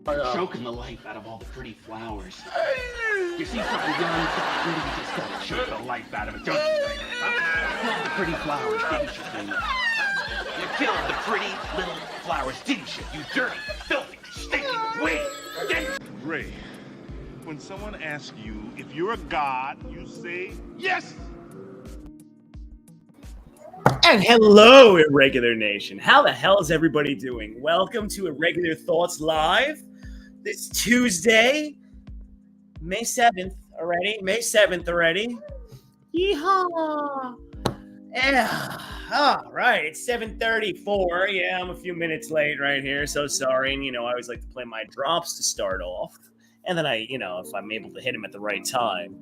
Choking the life out of all the pretty flowers. You see something young, something pretty, you just gotta choke the life out of it, don't you? Killed the pretty flowers, didn't you, Tina? You killed the pretty little flowers, didn't you? You dirty, filthy, stinking weed, didn't you? Ray, when someone asks you if you're a god, you say yes! And hello, Irregular Nation. How the hell is everybody doing? Welcome to Irregular Thoughts Live. This Tuesday, May 7th already. Yeehaw! Yeah. All right, it's 7:34. Yeah, I'm a few minutes late right here, so sorry. And, I always like to play my drops to start off. And then if I'm able to hit them at the right time,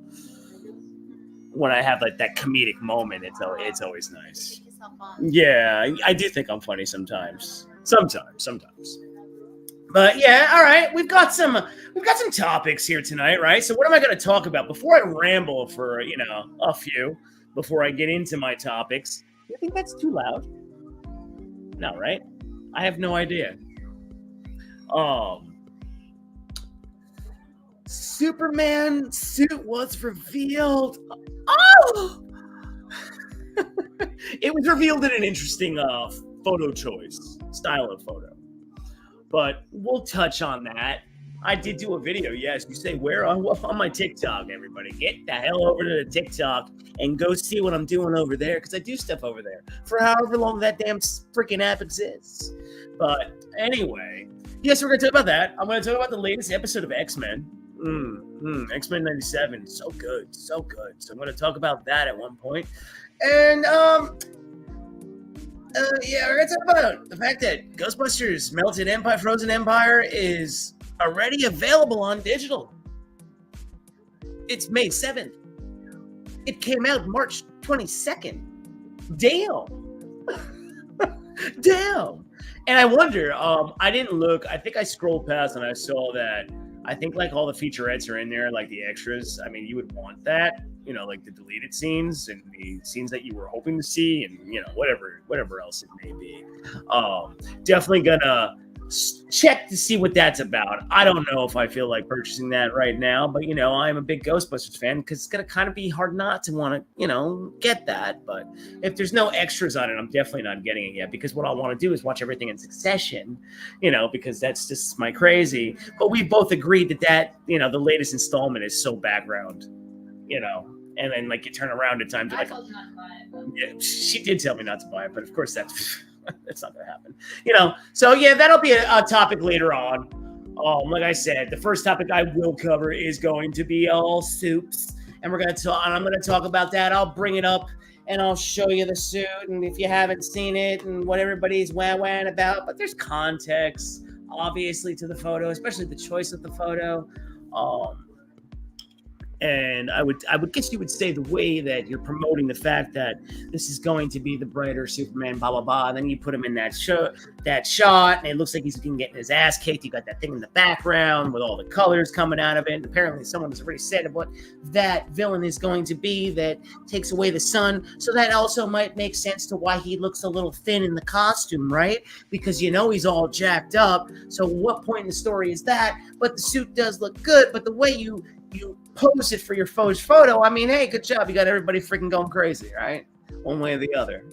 when I have like that comedic moment, it's always nice. Yeah, I do think I'm funny sometimes. Sometimes. But yeah, all right. We've got some topics here tonight, right? So what am I going to talk about before I ramble for a few before I get into my topics? You think that's too loud? No, right? I have no idea. Superman suit was revealed. Oh! It was revealed in an interesting photo choice, style of photo. But we'll touch on that. I did do a video, yes. You say where? On my TikTok, everybody. Get the hell over to the TikTok and go see what I'm doing over there, because I do stuff over there for however long that damn freaking app exists. But anyway, yes, we're going to talk about that. I'm going to talk about the latest episode of X-Men. X-Men 97, so good. So I'm going to talk about that at one point. And, we're going to talk about the fact that Ghostbusters Melted Empire, Frozen Empire is already available on digital. It's May 7th. It came out March 22nd. Damn. And I wonder, I didn't look, I think I scrolled past and I saw that I think like all the featurettes are in there, like the extras. I mean, you would want that, like the deleted scenes and the scenes that you were hoping to see, and whatever else it may be. Definitely gonna check to see what that's about. I don't know if I feel like purchasing that right now, but I'm a big Ghostbusters fan, because it's gonna kind of be hard not to want to get that. But if there's no extras on it, I'm definitely not getting it yet, because what I want to do is watch everything in succession, because that's just my crazy. But we both agreed that the latest installment is so background, and then like you turn around at times. I told you not to buy it. Yeah, she did tell me not to buy it, but of course that's not gonna happen. So yeah, that'll be a topic later on. Like I said, the first topic I will cover is going to be all soups, and I'm gonna talk about that. I'll bring it up and I'll show you the suit, and if you haven't seen it and what everybody's wah-wahing about, but there's context obviously to the photo, especially the choice of the photo. And I would guess you would say the way that you're promoting the fact that this is going to be the brighter Superman, blah, blah, blah. And then you put him in that shot, and it looks like he's getting his ass kicked. You got that thing in the background with all the colors coming out of it. And apparently someone has already said of what that villain is going to be that takes away the sun. So that also might make sense to why he looks a little thin in the costume, right? Because he's all jacked up. So what point in the story is that? But the suit does look good. But the way you pose it for your photo, I mean, hey, good job. You got everybody freaking going crazy, right? One way or the other.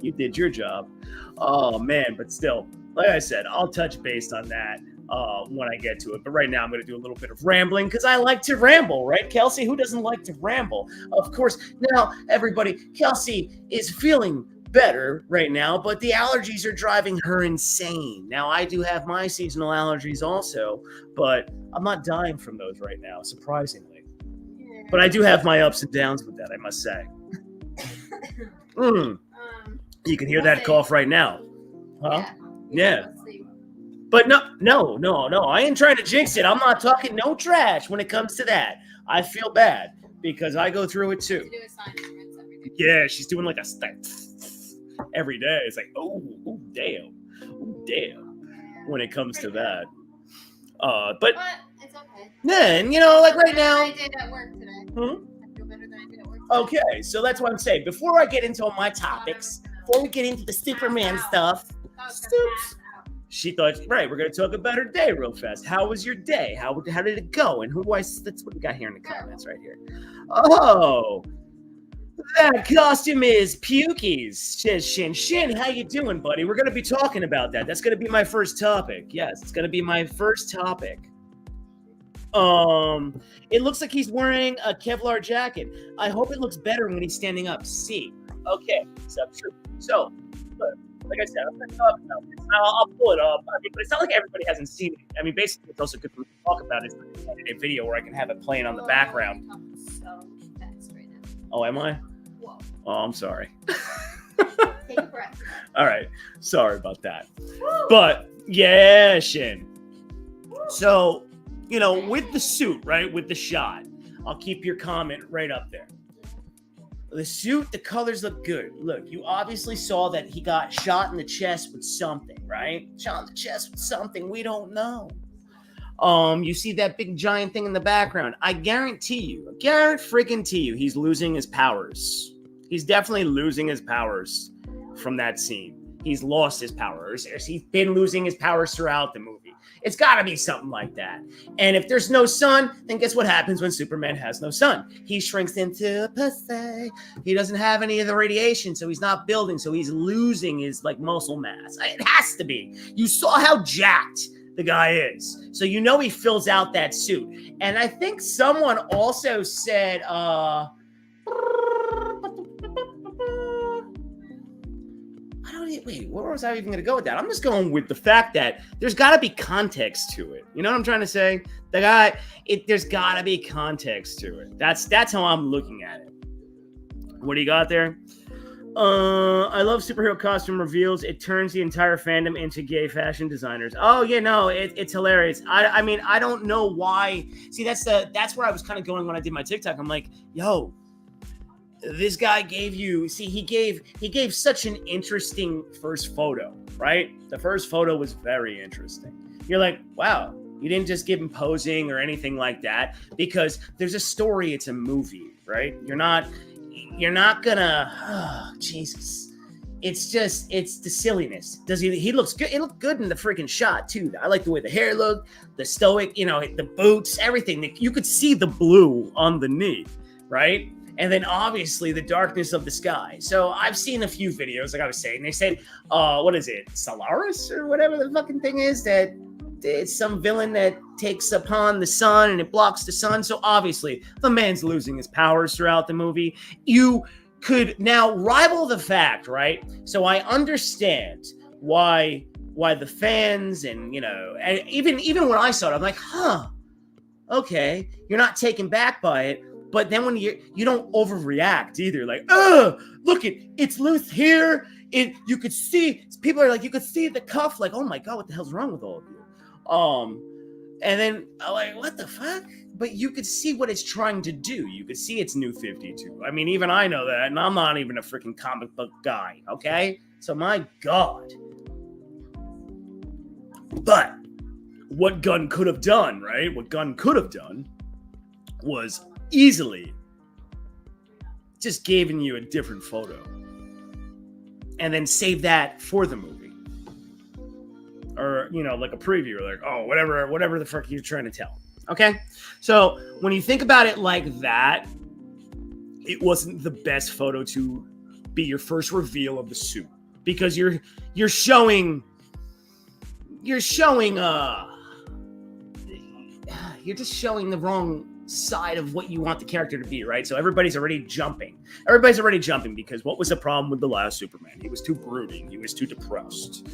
You did your job. Oh, man. But still, like I said, I'll touch base on that when I get to it. But right now, I'm going to do a little bit of rambling, because I like to ramble, right, Kelsey? Who doesn't like to ramble? Of course. Now, everybody, Kelsey is feeling better right now, but the allergies are driving her insane. Now, I do have my seasonal allergies also, but I'm not dying from those right now, surprisingly. But I do have my ups and downs with that, I must say. You can hear that cough right now. Huh? Yeah. But no. I ain't trying to jinx it. I'm not talking no trash when it comes to that. I feel bad because I go through it too. Yeah, she's doing like a every day. It's like, oh damn, when it comes to that. But it's okay. Then, like right now. I did at work today. I feel better than I did at work today. Okay, so that's what I'm saying. Before I get into all my topics, before we get into the Superman stuff, she thought, right, we're going to talk about her day real fast. How was your day? How did it go? And that's what we got here in the comments right here. Oh, that costume is Pukey's, says Shin. Shin, how you doing, buddy? We're going to be talking about that. That's going to be my first topic. Yes, it's going to be my first topic. It looks like he's wearing a Kevlar jacket. I hope it looks better when he's standing up. See. Okay, so true. So, look, like I said, I'm going to talk about this. I'll pull it up. I mean, but it's not like everybody hasn't seen it. I mean, basically, it's also good for me to talk about it. It's like a video where I can have it playing on the background. So fast right now. Oh, am I? Whoa. Oh, I'm sorry. Take a breath. All right. Sorry about that. But, yeah, Shin. So, you know, with the suit, right, with the shot, I'll keep your comment right up there. The suit, the colors look good. Look, you obviously saw that he got shot in the chest with something, right? Shot in the chest with something we don't know. You see that big giant thing in the background. I guarantee you, he's losing his powers. He's definitely losing his powers from that scene. He's lost his powers. He's been losing his powers throughout the movie. It's got to be something like that. And if there's no sun, then guess what happens when Superman has no sun? He shrinks into a pussy. He doesn't have any of the radiation, so he's not building, so he's losing his like muscle mass. It has to be. You saw how jacked the guy is. So you know he fills out that suit. And I think someone also said, wait, where was I even going to go with that? I'm just going with the fact that there's got to be context to it. You know what I'm trying to say? There's got to be context to it. That's how I'm looking at it. What do you got there? I love superhero costume reveals. It turns the entire fandom into gay fashion designers. Oh, yeah, no, it's hilarious. I mean, I don't know why. See, that's where I was kind of going when I did my TikTok. I'm like, yo, this guy gave you, see, he gave such an interesting first photo, right? The first photo was very interesting. You're like, wow, you didn't just give him posing or anything like that, because there's a story, it's a movie, right? You're not gonna, oh, Jesus. It's the silliness. He looks good. It looked good in the freaking shot too. I like the way the hair looked, the stoic, you know, the boots, everything. You could see the blue on the knee, right? And then obviously the darkness of the sky. So I've seen a few videos, like I was saying. They said, what is it? Solaris or whatever the fucking thing is, that it's some villain that takes upon the sun and it blocks the sun. So obviously the man's losing his powers throughout the movie. You could now rival the fact, right? So I understand why the fans and, you know, and even when I saw it, I'm like, okay, you're not taken back by it. But then when you don't overreact either, like, look, it's loose here. You could see, people are like, you could see the cuff, like, oh my God, what the hell's wrong with all of you? And then I'm like, what the fuck? But you could see what it's trying to do. You could see it's New 52. I mean, even I know that, and I'm not even a freaking comic book guy, okay? So my God. But what Gunn could have done, right? What Gunn could have done was easily just giving you a different photo and then save that for the movie, or, you know, like a preview, or like, oh, whatever the fuck you're trying to tell. Okay, so when you think about it like that, it wasn't the best photo to be your first reveal of the suit, because you're showing you're just showing the wrong side of what you want the character to be, right? So everybody's already jumping because what was the problem with the last Superman? He was too brooding, he was too depressed,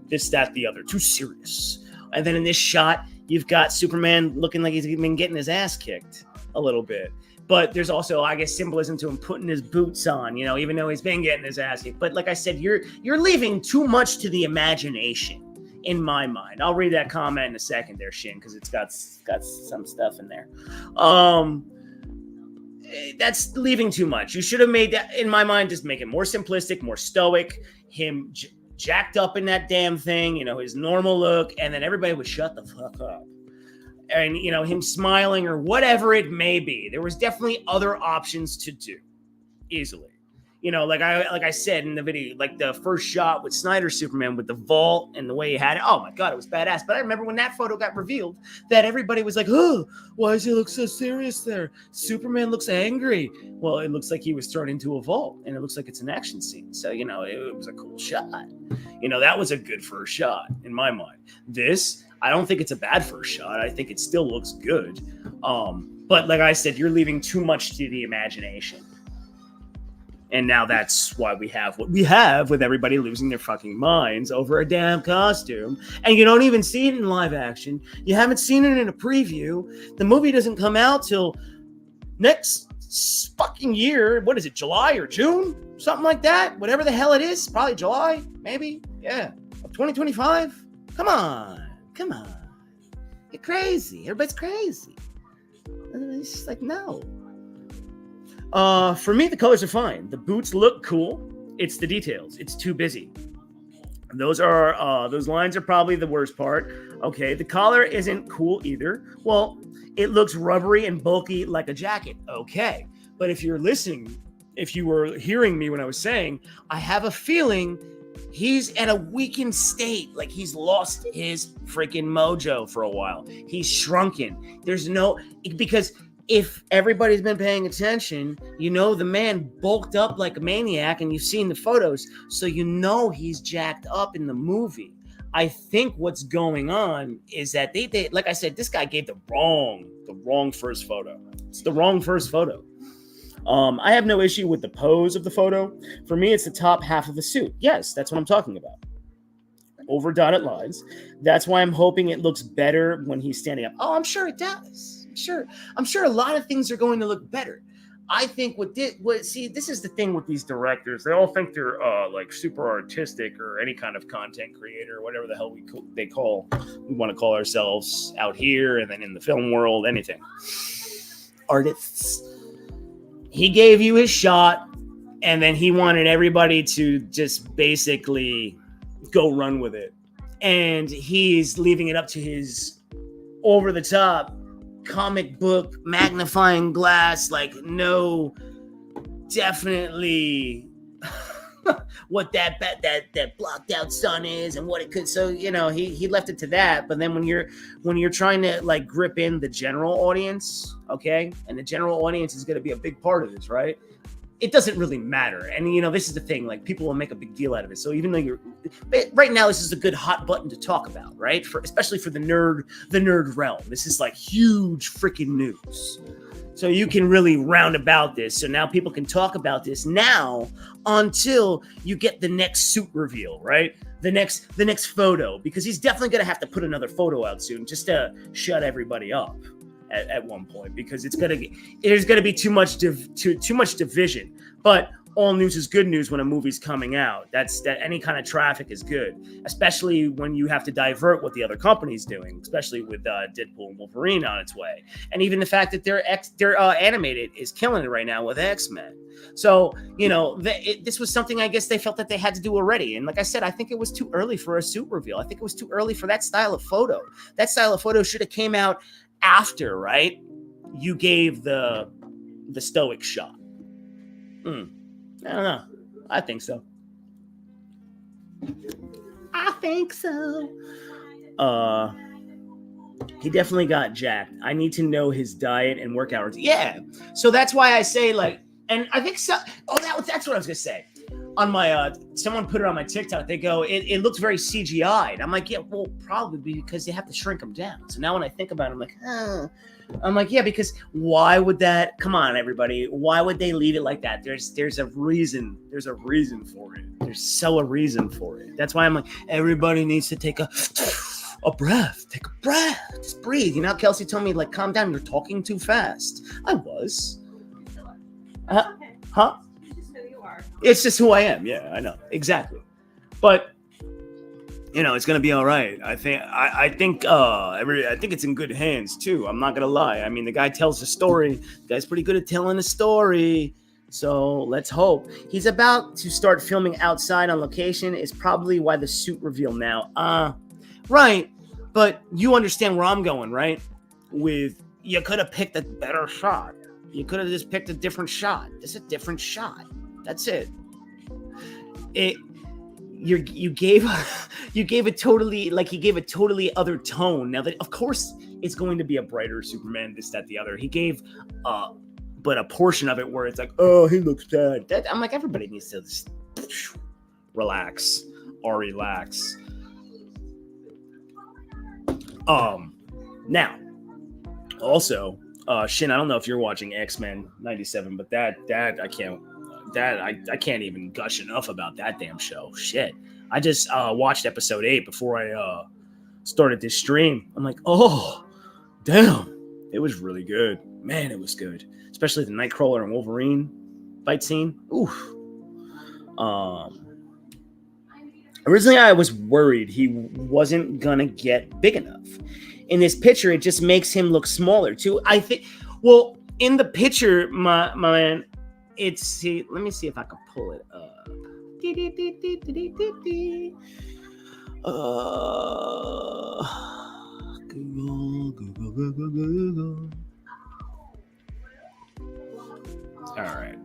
this, that, the other, too serious. And then in this shot, you've got Superman looking like he's been getting his ass kicked a little bit. But there's also, I guess, symbolism to him putting his boots on, you know, even though he's been getting his ass kicked. But like I said, you're leaving too much to the imagination, in my mind. I'll read that comment in a second there, Shin, because it's got some stuff in there. That's leaving too much. You should have made that, in my mind, just make it more simplistic, more stoic. Him jacked up in that damn thing, you know, his normal look, and then everybody would shut the fuck up. And, you know, him smiling or whatever it may be. There was definitely other options to do easily. You know, like I said in the video, like the first shot with Snyder's Superman with the vault and the way he had it. Oh my God, it was badass. But I remember when that photo got revealed that everybody was like, oh, why does he look so serious there? Superman looks angry. Well, it looks like he was thrown into a vault and it looks like it's an action scene. So, you know, it was a cool shot. You know, that was a good first shot in my mind. This, I don't think it's a bad first shot. I think it still looks good. But like I said, you're leaving too much to the imagination. And now that's why we have what we have with everybody losing their fucking minds over a damn costume. And you don't even see it in live action. You haven't seen it in a preview. The movie doesn't come out till next fucking year. What is it, July or June? Something like that. Whatever the hell it is. Probably July, maybe. Yeah. Of 2025. Come on. You're crazy. Everybody's crazy. It's just like, no. For me, the colors are fine. The boots look cool. It's the details. It's too busy. Those lines are probably the worst part. Okay, the collar isn't cool either. Well, it looks rubbery and bulky like a jacket. Okay, but if you're listening, if you were hearing me when I was saying, I have a feeling he's at a weakened state. Like he's lost his freaking mojo for a while. He's shrunken. Because if everybody's been paying attention, you know the man bulked up like a maniac, and you've seen the photos, so you know he's jacked up in the movie. I think what's going on is that they like I said, this guy gave the wrong first photo. It's the wrong first photo. I have no issue with the pose of the photo. For me, it's the top half of the suit. Yes, that's what I'm talking about. Over dotted lines. That's why I'm hoping it looks better when he's standing up. Oh, I'm sure it does. I'm sure a lot of things are going to look better. I think this is the thing with these directors. They all think they're like super artistic or any kind of content creator, whatever the hell we want to call ourselves out here and then in the film world, anything. Artists. He gave you his shot and then he wanted everybody to just basically go run with it. And he's leaving it up to his over the top comic book magnifying glass, like no, definitely what that blocked out sun is and what it could. So you know he left it to that. But then when you're trying to like grip in the general audience, okay, and the general audience is going to be a big part of this, right? It doesn't really matter. And, you know, this is the thing, like people will make a big deal out of it. So even though right now, this is a good hot button to talk about, right? Especially for the nerd realm. This is like huge freaking news. So you can really round about this. So now people can talk about this now until you get the next suit reveal, right? The next photo, because he's definitely going to have to put another photo out soon just to shut everybody up. At one point, because there's gonna be too much division. But all news is good news when a movie's coming out. That any kind of traffic is good, especially when you have to divert what the other company's doing, especially with Deadpool and Wolverine on its way, and even the fact that they're animated is killing it right now with X-Men. So you know this was something I guess they felt that they had to do already. And like I said, I think it was too early for a suit reveal. I think it was too early for that style of photo. That style of photo should have came out after, right? You gave the stoic shot. I don't know. I think so. He definitely got jacked. I need to know his diet and work hours. Yeah. So that's why I say like, and I think so. Oh, that's what I was gonna say. On my someone put it on my TikTok. They go, it looks very CGI'd. I'm like, yeah, well, probably because they have to shrink them down. So now when I think about it, I'm like, yeah, because why would that? Come on, everybody, why would they leave it like that? There's a reason. There's a reason for it. There's a reason for it. That's why I'm like, everybody needs to take a breath. Take a breath. Just breathe. You know, Kelsey told me like, calm down. You're talking too fast. I was. Huh? It's just who I am. Yeah, I know. Exactly. But, you know, it's going to be all right. I think it's in good hands, too. I'm not going to lie. I mean, the guy tells a story. The guy's pretty good at telling a story. So let's hope. He's about to start filming outside on location is probably why the suit reveal now. Right. But you understand where I'm going, right? You could have picked a better shot. You could have just picked a different shot. It's a different shot. That's it. You gave a totally, like, he gave a totally other tone. Now that, of course, it's going to be a brighter Superman, this, that, the other. He gave but a portion of it where it's like, oh, he looks bad. I'm like, everybody needs to just relax or relax. Now, also, Shin, I don't know if you're watching X-Men 97, but that I can't even gush enough about that damn show. Shit. I just watched episode 8 before I started this stream. I'm like, oh, damn. It was really good. Man, it was good. Especially the Nightcrawler and Wolverine fight scene. Oof. Originally, I was worried he wasn't gonna get big enough. In this picture, it just makes him look smaller too. I think. Well, in the picture, my man, it's. See, let me see if I can pull it up. Google. All right.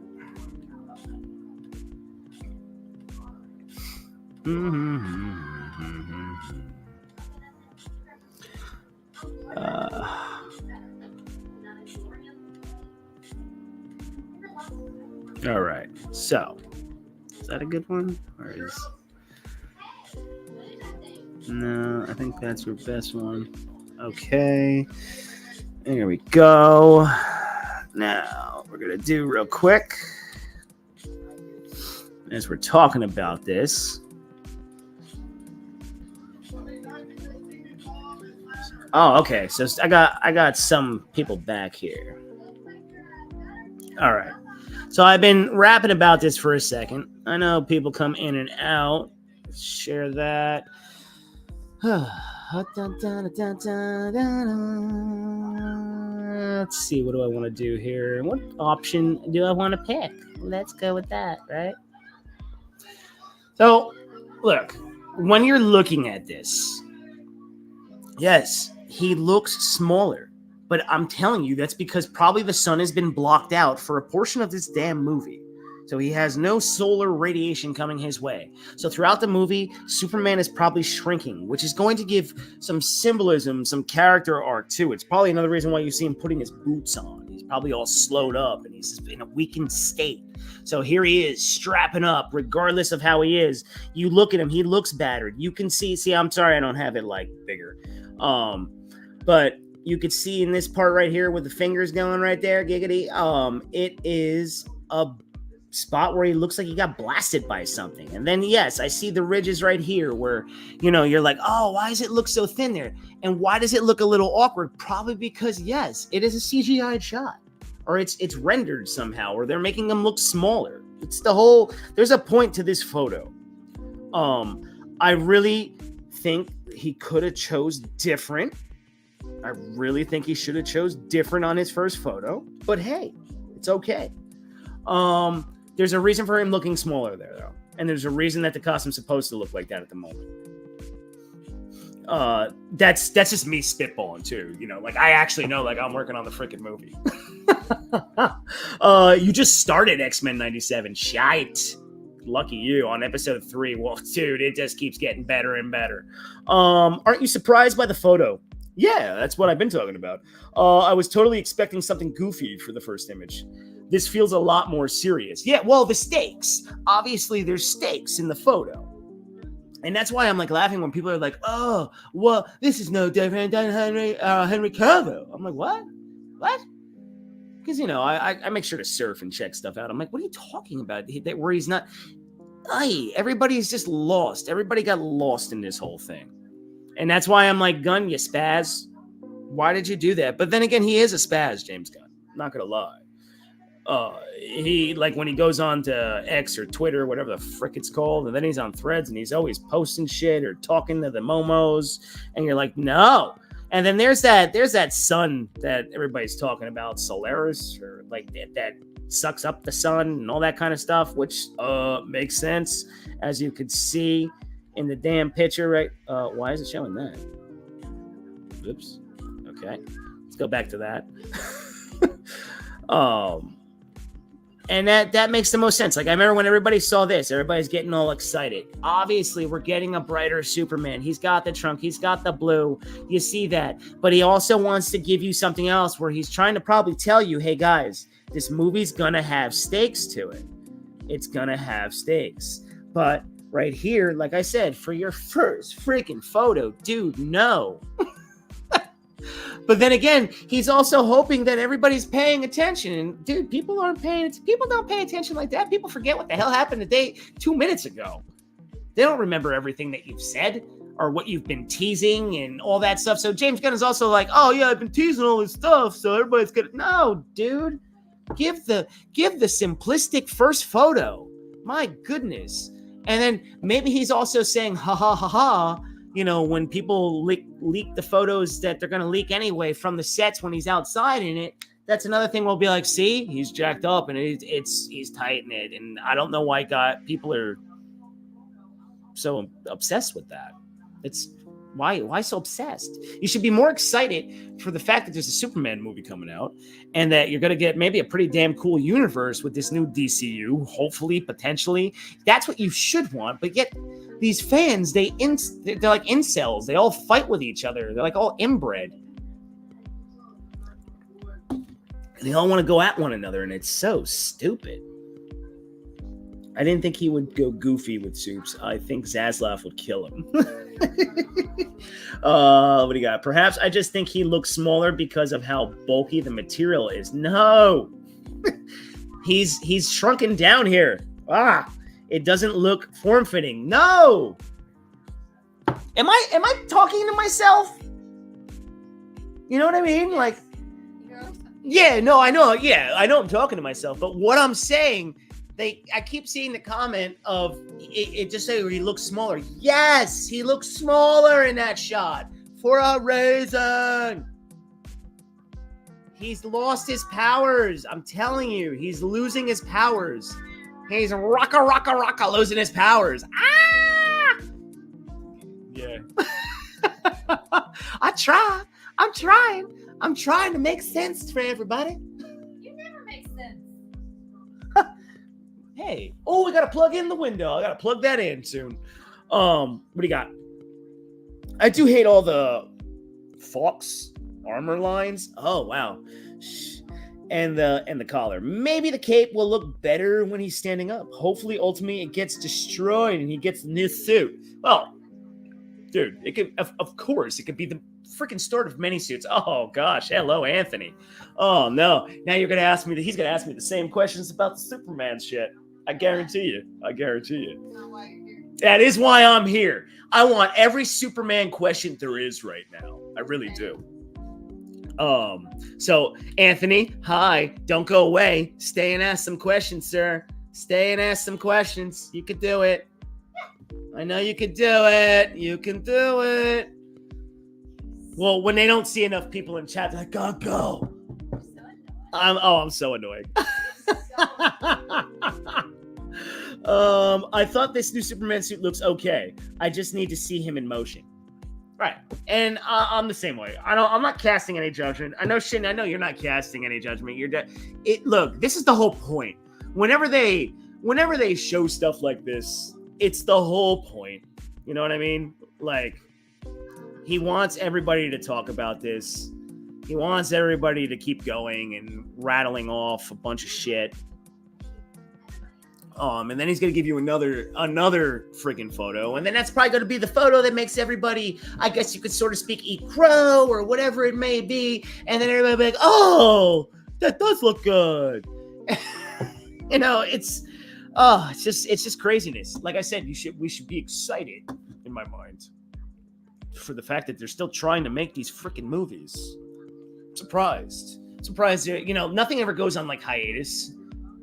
All right. So, is that a good one? Or is... No, I think that's your best one. Okay. There we go. Now, we're going to do real quick, as we're talking about this. Oh, okay. So I got some people back here. All right. So I've been rapping about this for a second. I know people come in and out. Let's share that. Let's see. What do I want to do here? What option do I want to pick? Let's go with that, right? So, look, when you're looking at this, yes, he looks smaller, but I'm telling you, that's because probably the sun has been blocked out for a portion of this damn movie. So he has no solar radiation coming his way. So throughout the movie, Superman is probably shrinking, which is going to give some symbolism, some character arc too. It's probably another reason why you see him putting his boots on. He's probably all slowed up and he's in a weakened state. So here he is, strapping up, regardless of how he is. You look at him, he looks battered. You can see, I'm sorry I don't have it like bigger. But you could see in this part right here with the fingers going right there, giggity, it is a spot where he looks like he got blasted by something. And then, yes, I see the ridges right here where, you're like, oh, why does it look so thin there? And why does it look a little awkward? Probably because, yes, it is a CGI shot, or it's rendered somehow, or they're making him look smaller. It's there's a point to this photo. I really think he could have chose different. I really think he should have chose different on his first photo, but hey, it's okay. There's a reason for him looking smaller there, though. And there's a reason that the costume's supposed to look like that at the moment. That's just me spitballing, too. Like, I actually know, like, I'm working on the freaking movie. You just started X-Men 97. Shite. Lucky you on episode 3. Well, dude, it just keeps getting better and better. Aren't you surprised by the photo? Yeah, that's what I've been talking about. I was totally expecting something goofy for the first image. This feels a lot more serious. Yeah, well, the stakes. Obviously, there's stakes in the photo. And that's why I'm like laughing when people are like, oh, well, this is no different than Henry Cavill. I'm like, what? What? Because, I make sure to surf and check stuff out. I'm like, what are you talking about? Where he's not... everybody's just lost. Everybody got lost in this whole thing. And that's why I'm like, Gunn, you spaz. Why did you do that? But then again, he is a spaz, James Gunn. I'm not going to lie. He, like, when he goes on to X or Twitter, whatever the frick it's called, and then he's on Threads and he's always posting shit or talking to the momos, and you're like, no. And then there's that sun that everybody's talking about, Solaris, or like that sucks up the sun and all that kind of stuff, which makes sense, as you could see in the damn picture, right? Why is it showing that? Oops. Okay, let's go back to that. And that makes the most sense. Like, I remember when everybody saw this, everybody's getting all excited. Obviously, we're getting a brighter Superman. He's got the trunk. He's got the blue. You see that. But he also wants to give you something else where he's trying to probably tell you, hey, guys, this movie's going to have stakes to it. It's going to have stakes. But right here, like I said, for your first freaking photo, dude, no. But then again, he's also hoping that everybody's paying attention. And dude, people don't pay attention like that. People forget what the hell happened today 2 minutes ago. They don't remember everything that you've said or what you've been teasing and all that stuff. So James Gunn is also like, oh yeah, I've been teasing all this stuff, so everybody's gonna. No, dude, give the simplistic first photo. My goodness. And then maybe he's also saying, ha ha ha ha. You know, when people leak the photos that they're going to leak anyway from the sets when he's outside in it, that's another thing we'll be like, see, he's jacked up and he's tight in it. And I don't know why people are so obsessed with that. It's why so obsessed? You should be more excited for the fact that there's a Superman movie coming out and that you're going to get maybe a pretty damn cool universe with this new DCU, hopefully, potentially. That's what you should want. But yet these fans, they're like incels. They all fight with each other. They're like all inbred. They all want to go at one another, and it's so stupid. I didn't think he would go goofy with Soups. I think Zaslav would kill him. What do you got? Perhaps I just think he looks smaller because of how bulky the material is. No. He's shrunken down here. It doesn't look form-fitting. No. Am I talking to myself? You know what I mean? Like, yeah, no, I know. Yeah, I know I'm talking to myself. But what I'm saying, I keep seeing the comment of it just say he looks smaller. Yes, he looks smaller in that shot for a reason. He's lost his powers. I'm telling you, he's losing his powers. He's rocka losing his powers. Ah! Yeah. I'm trying to make sense for everybody. You never make sense. Hey, we got to plug in the window. I got to plug that in soon. What do you got? I do hate all the Fox armor lines. Oh, wow. And the collar. Maybe the cape will look better when he's standing up. Hopefully, ultimately, it gets destroyed and he gets a new suit. Well, dude, it could, of course, it could be the freaking start of many suits. Oh gosh, hello, Anthony. Oh no, now he's gonna ask me the same questions about the Superman shit. I guarantee you. That is why I'm here. I want every Superman question there is right now. I really do. So Anthony, hi, don't go away. Stay and ask some questions, sir. Stay and ask some questions. You could do it. I know you could do it. You can do it. Well, when they don't see enough people in chat, they're like, go. I'm so annoying. I thought this new Superman suit looks okay. I just need to see him in motion. Right. And I'm the same way. I'm not casting any judgment. I know, Shin, I know you're not casting any judgment. Look, this is the whole point. Whenever they show stuff like this, it's the whole point. You know what I mean? Like, he wants everybody to talk about this. He wants everybody to keep going and rattling off a bunch of shit. And then he's going to give you another friggin' photo. And then that's probably going to be the photo that makes everybody, I guess you could sort of speak, eat crow or whatever it may be. And then everybody will be like, oh, that does look good. You know, it's just craziness. Like I said, we should be excited in my mind for the fact that they're still trying to make these freaking movies. Surprised, you know, nothing ever goes on like hiatus.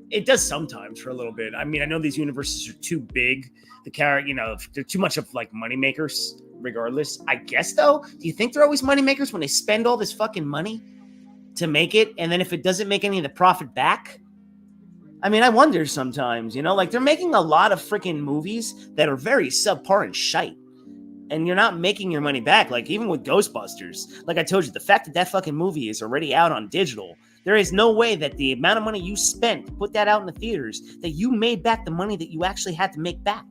It does sometimes for a little bit. I mean, I know these universes are too big. They're too much of like moneymakers, regardless. I guess though, do you think they're always moneymakers when they spend all this fucking money to make it? And then if it doesn't make any of the profit back, I mean, I wonder sometimes, you know, like they're making a lot of freaking movies that are very subpar and shite. and you're not making your money back. Like even with Ghostbusters, like I told you, the fact that that fucking movie is already out on digital, there is no way that the amount of money you spent to put that out in the theaters, that you made back the money that you actually had to make back.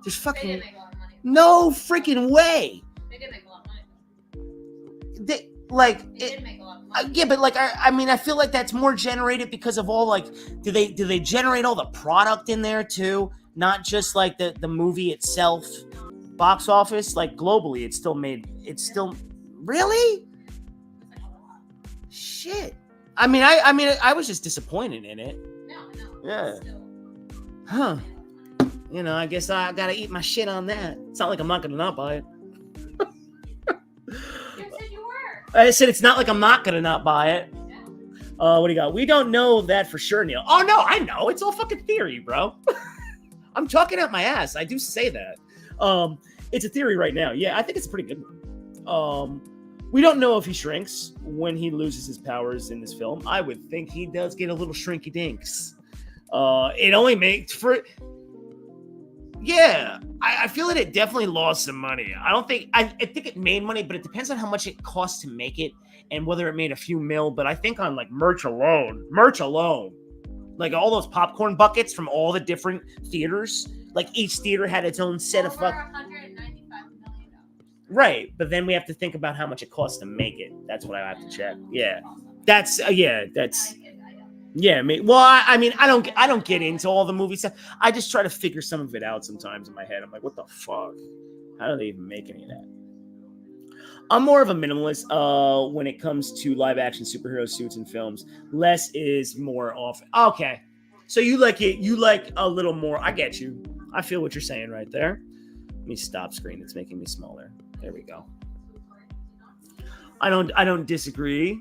There's They fucking didn't make a lot of money. no freaking way. They did make a lot of money. They, like, They did make a lot of money. yeah, but like I mean, I feel like that's more generated because of all like, do they generate all the product in there too, not just like the movie itself, box office, like globally, it's still really shit. I mean, I was just disappointed in it. No. Yeah. Still. Huh. You know, I guess I gotta eat my shit on that. It's not like I'm not gonna not buy it. You said you were. I said it's not like I'm not gonna not buy it. Yeah. What do you got? We don't know that for sure, Neil. Oh no, I know. It's all fucking theory, bro. I'm talking out my ass. I do say that. It's a theory right now. Yeah, I think it's a pretty good one. We don't know if he shrinks when he loses his powers in this film. I would think he does get a little shrinky dinks. It only makes for. Yeah, I feel that it definitely lost some money. I think it made money, but it depends on how much it costs to make it and whether it made a few mil. But I think on like merch alone, like all those popcorn buckets from all the different theaters, like each theater had its own set of Over $195 million. Right, but then we have to think about how much it costs to make it. That's what I have to check. Yeah, that's. Yeah, well, I mean, I don't get into all the movie stuff. I just try to figure some of it out sometimes in my head. I'm like, what the fuck? How do they even make any of that? I'm more of a minimalist when it comes to live action superhero suits and films. Less is more often. Okay, so you like it? You like a little more? I get you. I feel what you're saying right there. Let me stop screen. It's making me smaller. There we go. I don't disagree.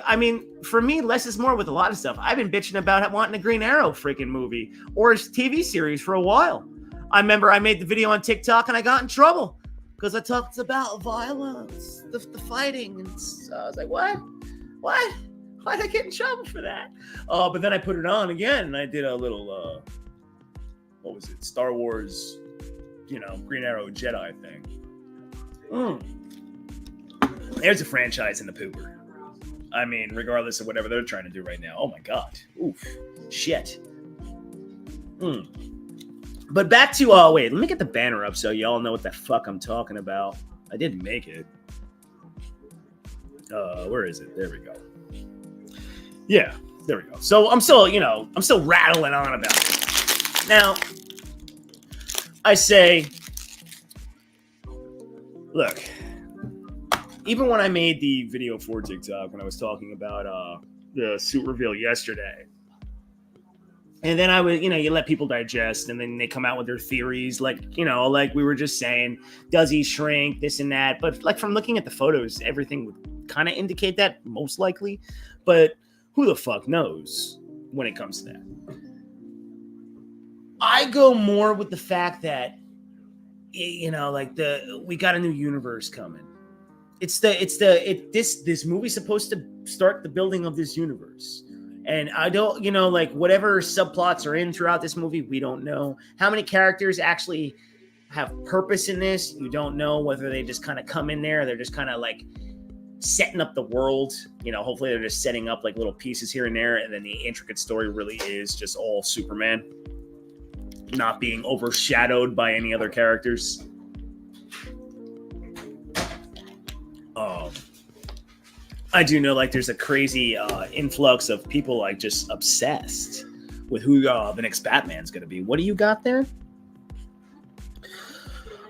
I mean, for me, less is more with a lot of stuff. I've been bitching about wanting a Green Arrow freaking movie or a TV series for a while. I remember I made the video on TikTok and I got in trouble because I talked about violence, the fighting. And so I was like, what? Why did I get in trouble for that? But then I put it on again and I did a little, what was it? Star Wars, Green Arrow Jedi thing. There's a franchise in the pooper. I mean, regardless of whatever they're trying to do right now. Oh my God. Oof. Shit. But back to, wait, let me get the banner up so y'all know what the fuck I'm talking about. I didn't make it. Where is it? There we go. Yeah, there we go. So I'm still rattling on about it. Now, I say, look, even when I made the video for TikTok, when I was talking about the suit reveal yesterday, and then I would, you let people digest, and then they come out with their theories, like we were just saying, does he shrink, this and that? But like from looking at the photos, everything would kind of indicate that, most likely. But who the fuck knows when it comes to that? I go more with the fact that, we got a new universe coming. This movie's supposed to start the building of this universe. And I don't, whatever subplots are in throughout this movie, we don't know. How many characters actually have purpose in this? You don't know whether they just kind of come in there. They're just kind of like setting up the world. Hopefully they're just setting up like little pieces here and there. And then the intricate story really is just all Superman, not being overshadowed by any other characters. I do know there's a crazy influx of people just obsessed with who the next Batman's going to be. What do you got there?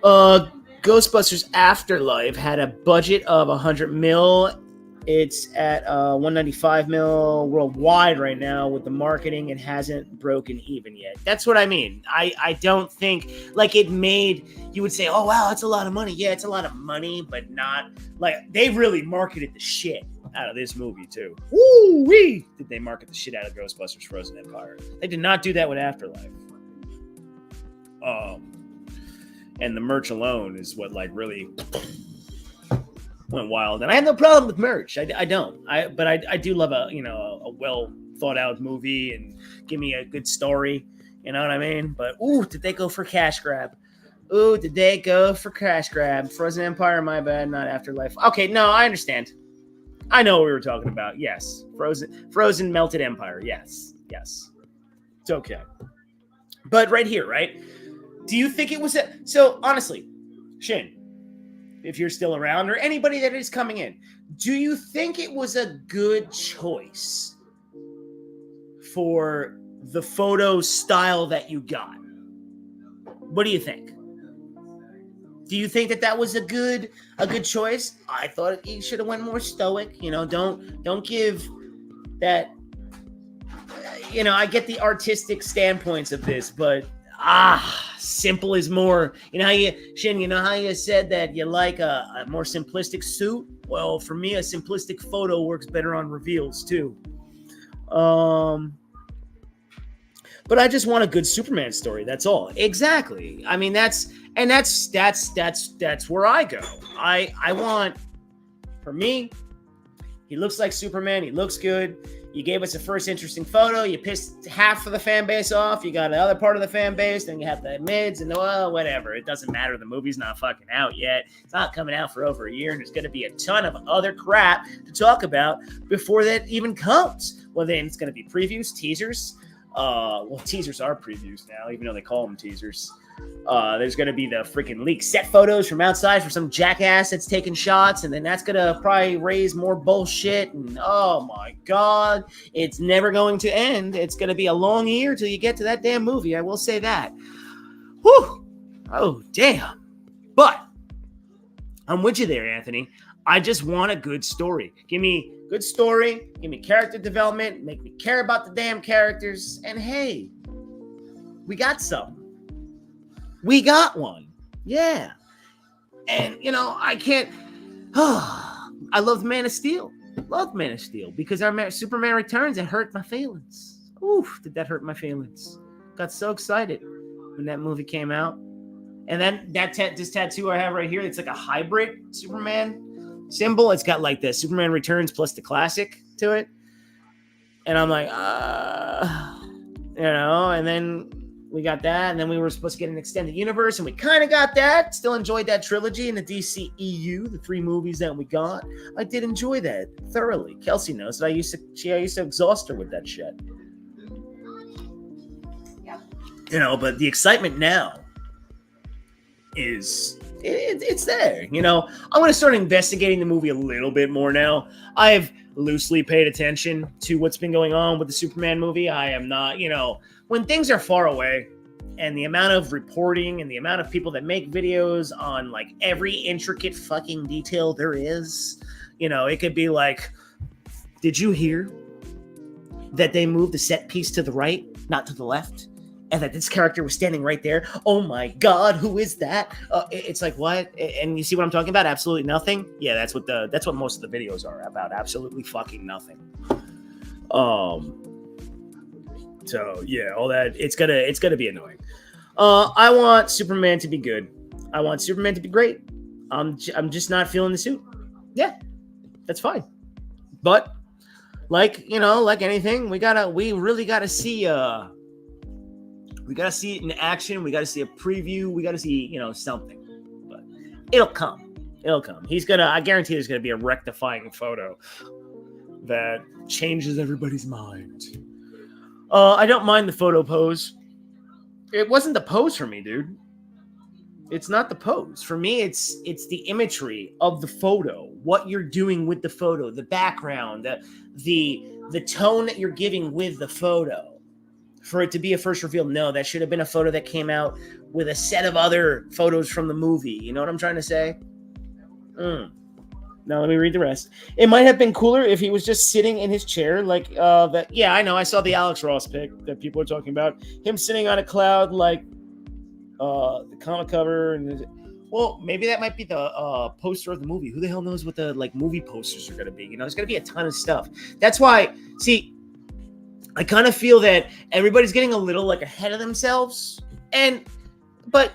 Ghostbusters Afterlife had a budget of $100 million. It's at $195 million worldwide right now with the marketing. It hasn't broken even yet. That's what I mean. I don't think it made, you would say, oh, wow, that's a lot of money. Yeah, it's a lot of money, but not they really marketed the shit out of this movie too. Woo-wee! Did they market the shit out of Ghostbusters Frozen Empire? They did not do that with Afterlife. And the merch alone is what really went wild. And I have no problem with merch. I don't. But I do love a well thought out movie and give me a good story. You know what I mean? But did they go for cash grab? Ooh, did they go for Crash Grab? Frozen Empire, my bad, not Afterlife. Okay, no, I understand. I know what we were talking about. Yes. Frozen Melted Empire. Yes. It's okay. But right here, right? Do you think it was so honestly, Shin, if you're still around or anybody that is coming in, do you think it was a good choice for the photo style that you got? What do you think? Do you think that was a good choice? I thought he should have went more stoic. You know, don't give that. You know, I get the artistic standpoints of this, but simple is more. You know how Shin, you know how you said that you like a more simplistic suit? Well, for me, a simplistic photo works better on reveals too. But I just want a good Superman story. That's all. Exactly. I mean, that's where I go. I want, for me, he looks like Superman. He looks good. You gave us a first interesting photo. You pissed half of the fan base off. You got the other part of the fan base. Then you have the mids and whatever. It doesn't matter. The movie's not fucking out yet. It's not coming out for over a year. And there's going to be a ton of other crap to talk about before that even comes. Well, then it's going to be previews, teasers. Well, teasers are previews now, even though they call them teasers. There's going to be the freaking leaked set photos from outside for some jackass that's taking shots, and then that's going to probably raise more bullshit. And oh my God, it's never going to end. It's going to be a long year till you get to that damn movie. I will say that. Whew. Oh, damn. But I'm with you there, Anthony. I just want a good story. Give me good story. Give me character development. Make me care about the damn characters. And hey, we got some. We got one. Yeah. And, you know, I can't. I loved Man of Steel. Loved Man of Steel because our Superman Returns, it hurt my feelings. Oof, did that hurt my feelings. Got so excited when that movie came out. And then this tattoo I have right here, it's like a hybrid Superman symbol. It's got like the Superman Returns plus the classic to it. And I'm like, you know, and then we got that, and then we were supposed to get an extended universe, and we kind of got that. Still enjoyed that trilogy in the DCEU, the 3 movies that we got. I did enjoy that thoroughly. Kelsey knows that I used to exhaust her with that shit. Yep. You know, but the excitement now is it's there. You know, I'm going to start investigating the movie a little bit more now. I've loosely paid attention to what's been going on with the Superman movie. I am not, you know, when things are far away and the amount of reporting and the amount of people that make videos on like every intricate fucking detail there is, you know, it could be like, did you hear that they moved the set piece to the right, not to the left? And that this character was standing right there. Oh my God, who is that? It's like, what? And you see what I'm talking about? Absolutely nothing. Yeah, that's what most of the videos are about. Absolutely fucking nothing. So yeah, all that it's gonna be annoying. I want Superman to be good. I want Superman to be great. I'm just not feeling the suit. Yeah, that's fine. But like, you know, like anything, we really gotta see we got to see it in action. We got to see a preview. We got to see, you know, something. But it'll come. I guarantee there's going to be a rectifying photo that changes everybody's mind. I don't mind the photo pose. It wasn't the pose for me, dude. It's not the pose. For me, it's the imagery of the photo, what you're doing with the photo, the background, the tone that you're giving with the photo. For it to be a first reveal, no, that should have been a photo that came out with a set of other photos from the movie. You know what I'm trying to say? Now let me read the rest. It might have been cooler if he was just sitting in his chair like that. Yeah, I know. I saw the Alex Ross pic that people are talking about. Him sitting on a cloud like the comic cover. And well, maybe that might be the poster of the movie. Who the hell knows what the like movie posters are going to be? You know, there's going to be a ton of stuff. That's why, see, I kind of feel that everybody's getting a little like ahead of themselves. But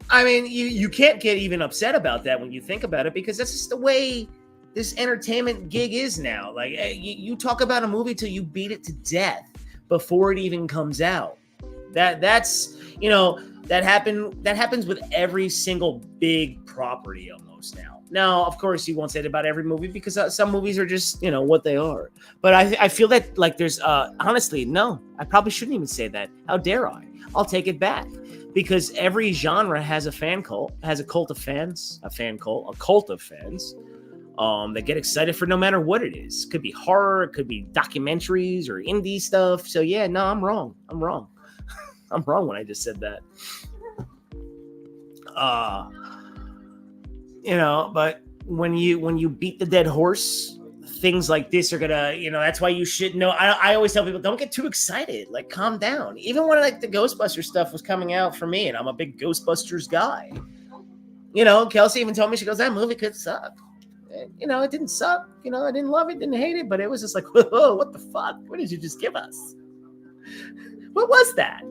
I mean, you can't get even upset about that when you think about it, because that's just the way this entertainment gig is now. Like you talk about a movie till you beat it to death before it even comes out. That's that happens with every single big property almost now. Now, of course, you won't say it about every movie because some movies are just what they are. But I feel that like there's honestly, no, I probably shouldn't even say that. How dare I? I'll take it back because every genre has a fan cult, has a cult of fans, a cult of fans. That get excited for no matter what it is. Could be horror, it could be documentaries or indie stuff. So yeah, no, I'm wrong. I'm wrong when I just said that. But when you beat the dead horse, things like this are gonna, that's why you should know. I always tell people, don't get too excited. Like, calm down. Even when like the Ghostbusters stuff was coming out for me, and I'm a big Ghostbusters guy. Kelsey even told me, she goes, that movie could suck. It didn't suck. I didn't love it, didn't hate it, but it was just like, whoa, what the fuck? What did you just give us? What was that?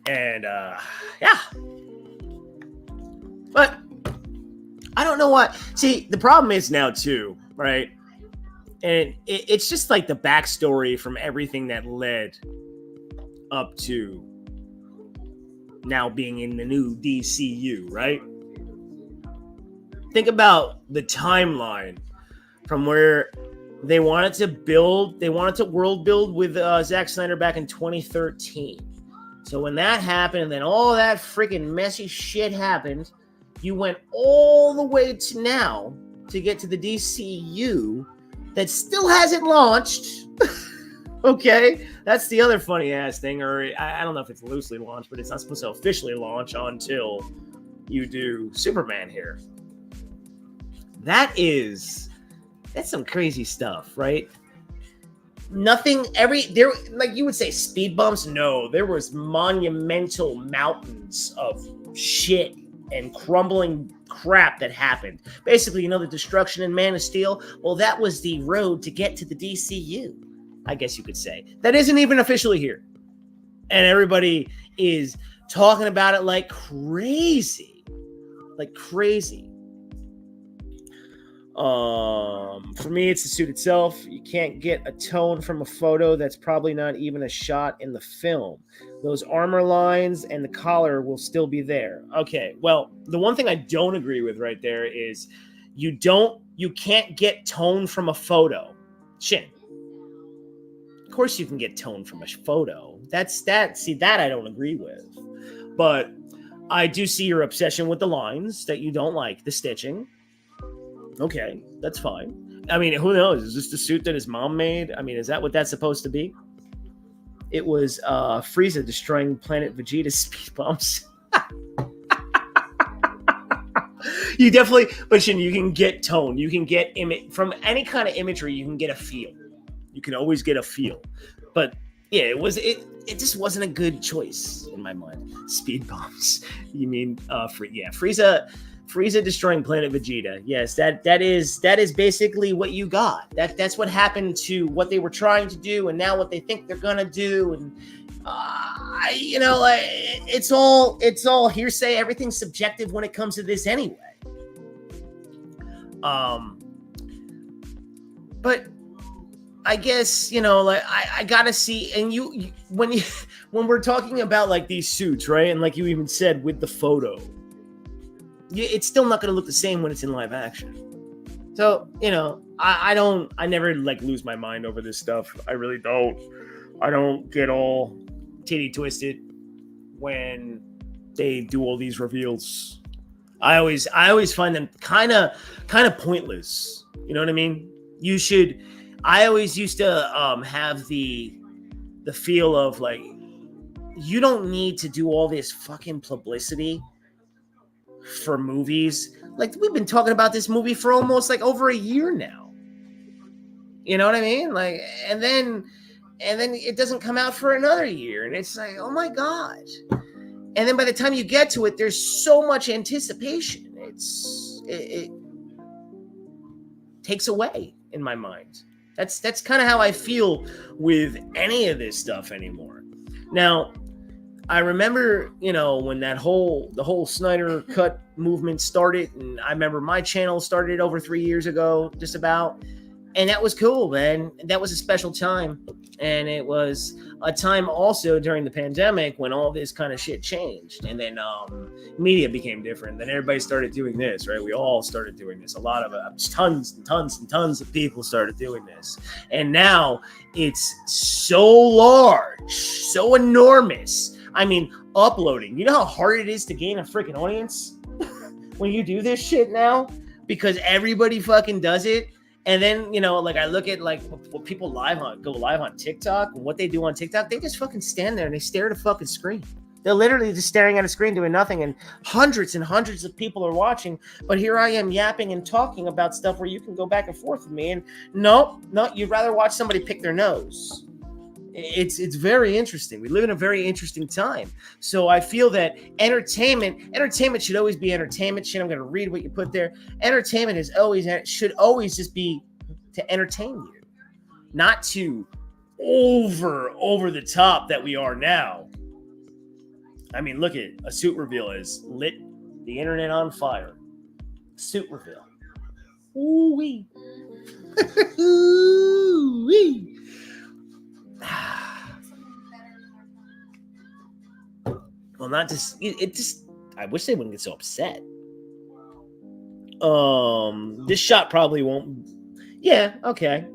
And yeah. But I don't know what. See, the problem is now too, right? And it's just like the backstory from everything that led up to now being in the new DCU, right? Think about the timeline from where they wanted to world build with Zack Snyder back in 2013. So when that happened, and then all that freaking messy shit happened, you went all the way to now to get to the DCU that still hasn't launched. Okay, that's the other funny ass thing, or I don't know if it's loosely launched, but it's not supposed to officially launch until you do Superman here. That's some crazy stuff, right? There, like you would say, speed bumps. No, there was monumental mountains of shit and crumbling crap that happened. Basically, the destruction in Man of Steel. Well, that was the road to get to the DCU, I guess you could say. That isn't even officially here. And everybody is talking about it like crazy. Like crazy. For me, it's the suit itself. You can't get a tone from a photo that's probably not even a shot in the film. Those armor lines and the collar will still be there. Okay, well, the one thing I don't agree with right there is you can't get tone from a photo. Shit. Of course you can get tone from a photo. See, that I don't agree with. But I do see your obsession with the lines, that you don't like the stitching. Okay, that's fine. I mean, who knows? Is this the suit that his mom made? I mean, is that what that's supposed to be? It was Frieza destroying planet Vegeta's speed bumps. You definitely, but you can get tone. You can get from any kind of imagery. You can get a feel. You can always get a feel. But yeah, it just wasn't a good choice in my mind. Speed bumps. You mean Frieza destroying planet Vegeta. Yes, that is basically what you got. That's what happened to what they were trying to do, and now what they think they're gonna do. And it's all hearsay. Everything's subjective when it comes to this anyway. But I guess I gotta see. And when we're talking about like these suits, right? And like you even said with the photo. It's still not going to look the same when it's in live action. So, I never like lose my mind over this stuff. I really don't. I don't get all titty twisted when they do all these reveals. I always find them kind of pointless. You know what I mean? I always used to have the feel of like, you don't need to do all this fucking publicity for movies. Like, we've been talking about this movie for almost like over a year now. You know what I mean? Like, and then it doesn't come out for another year, and it's like, oh my god. And then by the time you get to it, there's so much anticipation. It takes away in my mind. That's kind of how I feel with any of this stuff anymore. Now, I remember, when the whole Snyder Cut movement started, and I remember my channel started over 3 years ago, just about. And that was cool, man. That was a special time. And it was a time also during the pandemic when all this kind of shit changed. And then media became different. Then everybody started doing this, right? We all started doing this. A lot of tons and tons and tons of people started doing this. And now it's so large, so enormous. I mean, uploading. You know how hard it is to gain a freaking audience when you do this shit now? Because everybody fucking does it. And then, you know, like I look at like what people go live on TikTok, and what they do on TikTok, they just fucking stand there and they stare at a fucking screen. They're literally just staring at a screen doing nothing, and hundreds of people are watching. But here I am yapping and talking about stuff where you can go back and forth with me. And no, you'd rather watch somebody pick their nose. It's very interesting. We live in a very interesting time. So I feel that entertainment should always be entertainment. Shit, I'm going to read what you put there. Entertainment should always just be to entertain you, not to over the top that we are now. I mean, look at a suit reveal has lit the internet on fire. Suit reveal. Ooh-wee. Ooh-wee. Well, not just it just I wish they wouldn't get so upset. This shot probably won't. Yeah, okay.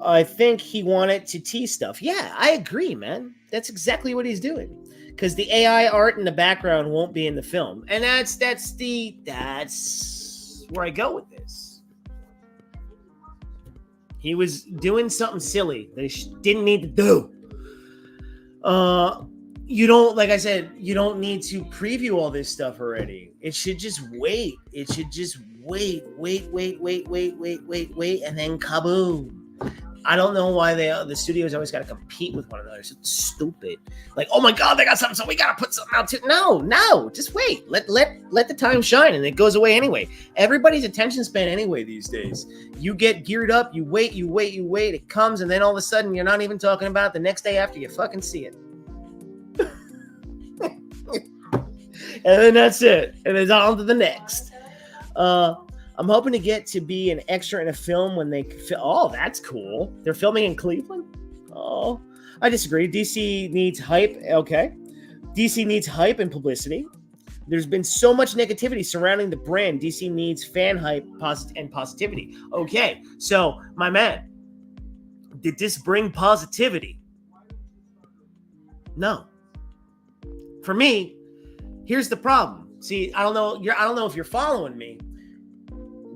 I think he wanted to tease stuff. Yeah, I agree, man. That's exactly what he's doing. Because the AI art in the background won't be in the film. And that's where I go with this. He was doing something silly that he didn't need to do. You don't, like I said, you don't need to preview all this stuff already. It should just wait. It should just wait, and then kaboom. I don't know why the studios always got to compete with one another. It's stupid. Like, oh my God, they got something, so we got to put something out too. No, just wait. Let the time shine, and it goes away anyway. Everybody's attention span anyway these days. You get geared up, you wait. It comes, and then all of a sudden, you're not even talking about it the next day after you fucking see it. And then that's it. And it's on to the next. I'm hoping to get to be an extra in a film when they... Oh, that's cool. They're filming in Cleveland? Oh, I disagree. DC needs hype. Okay. DC needs hype and publicity. There's been so much negativity surrounding the brand. DC needs fan hype and positivity. Okay. So, my man, did this bring positivity? No. For me, here's the problem. See, I don't know if you're following me.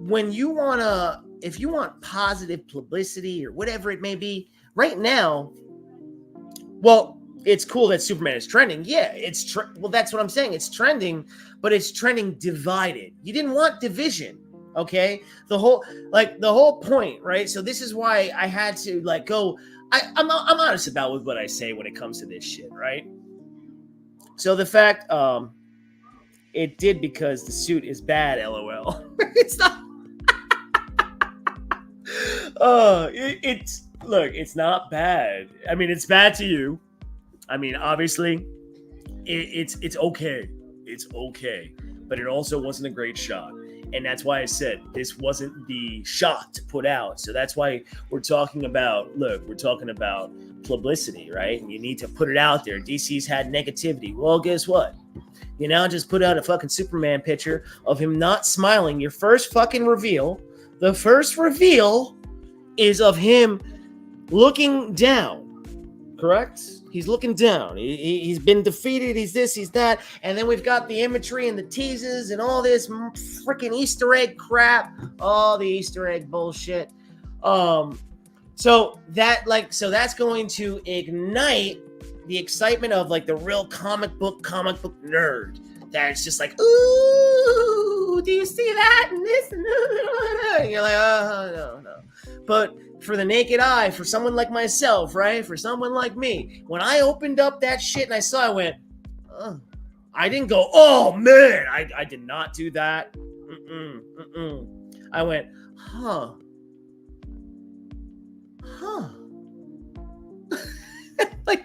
If you want positive publicity or whatever it may be, right now, well, it's cool that Superman is trending. Yeah, well, that's what I'm saying. It's trending, but it's trending divided. You didn't want division, okay? The whole point, right? So this is why I had to go. I'm honest about what I say when it comes to this shit, right? So the fact, it did because the suit is bad, LOL. It's not. It's not bad. I mean, it's bad to you. I mean, obviously, it's okay. It's okay. But it also wasn't a great shot. And that's why I said this wasn't the shot to put out. So that's why we're talking about publicity, right? And you need to put it out there. DC's had negativity. Well, guess what? You now just put out a fucking Superman picture of him not smiling. Your first fucking reveal. The first reveal is of him looking down. Correct? He's looking down. He's been defeated. He's this, he's that. And then we've got the imagery and the teases and all this freaking Easter egg crap. All the Easter egg bullshit. So that's going to ignite the excitement of the real comic book nerd. That it's just ooh, do you see that? And this and that. And you're like, oh, no. But for the naked eye, for someone like myself, right? For someone like me, when I opened up that shit and I saw, I went, oh. I didn't go, oh, man. I did not do that. I went, huh.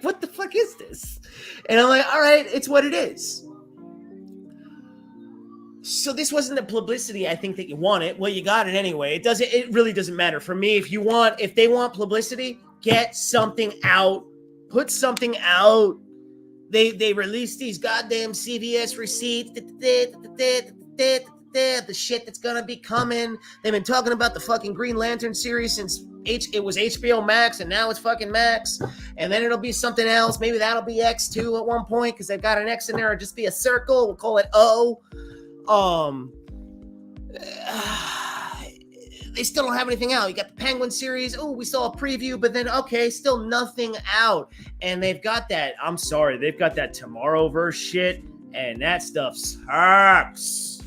What the fuck is this? And I'm like, all right, it's what it is. So this wasn't the publicity I think that you wanted. Well, you got it anyway. It really doesn't matter for me. If they want publicity, get something out. Put something out. They release these goddamn CVS receipts. The shit that's gonna be coming. They've been talking about the fucking Green Lantern series since it was HBO Max, and now it's fucking Max. And then it'll be something else. Maybe that'll be X2 at one point because they've got an X in there. It'll just be a circle. We'll call it O. They still don't have anything out. You got the Penguin series. Oh, we saw a preview, but then okay, still nothing out. And they've got that. I'm sorry, they've got that Tomorrowverse shit, and that stuff sucks.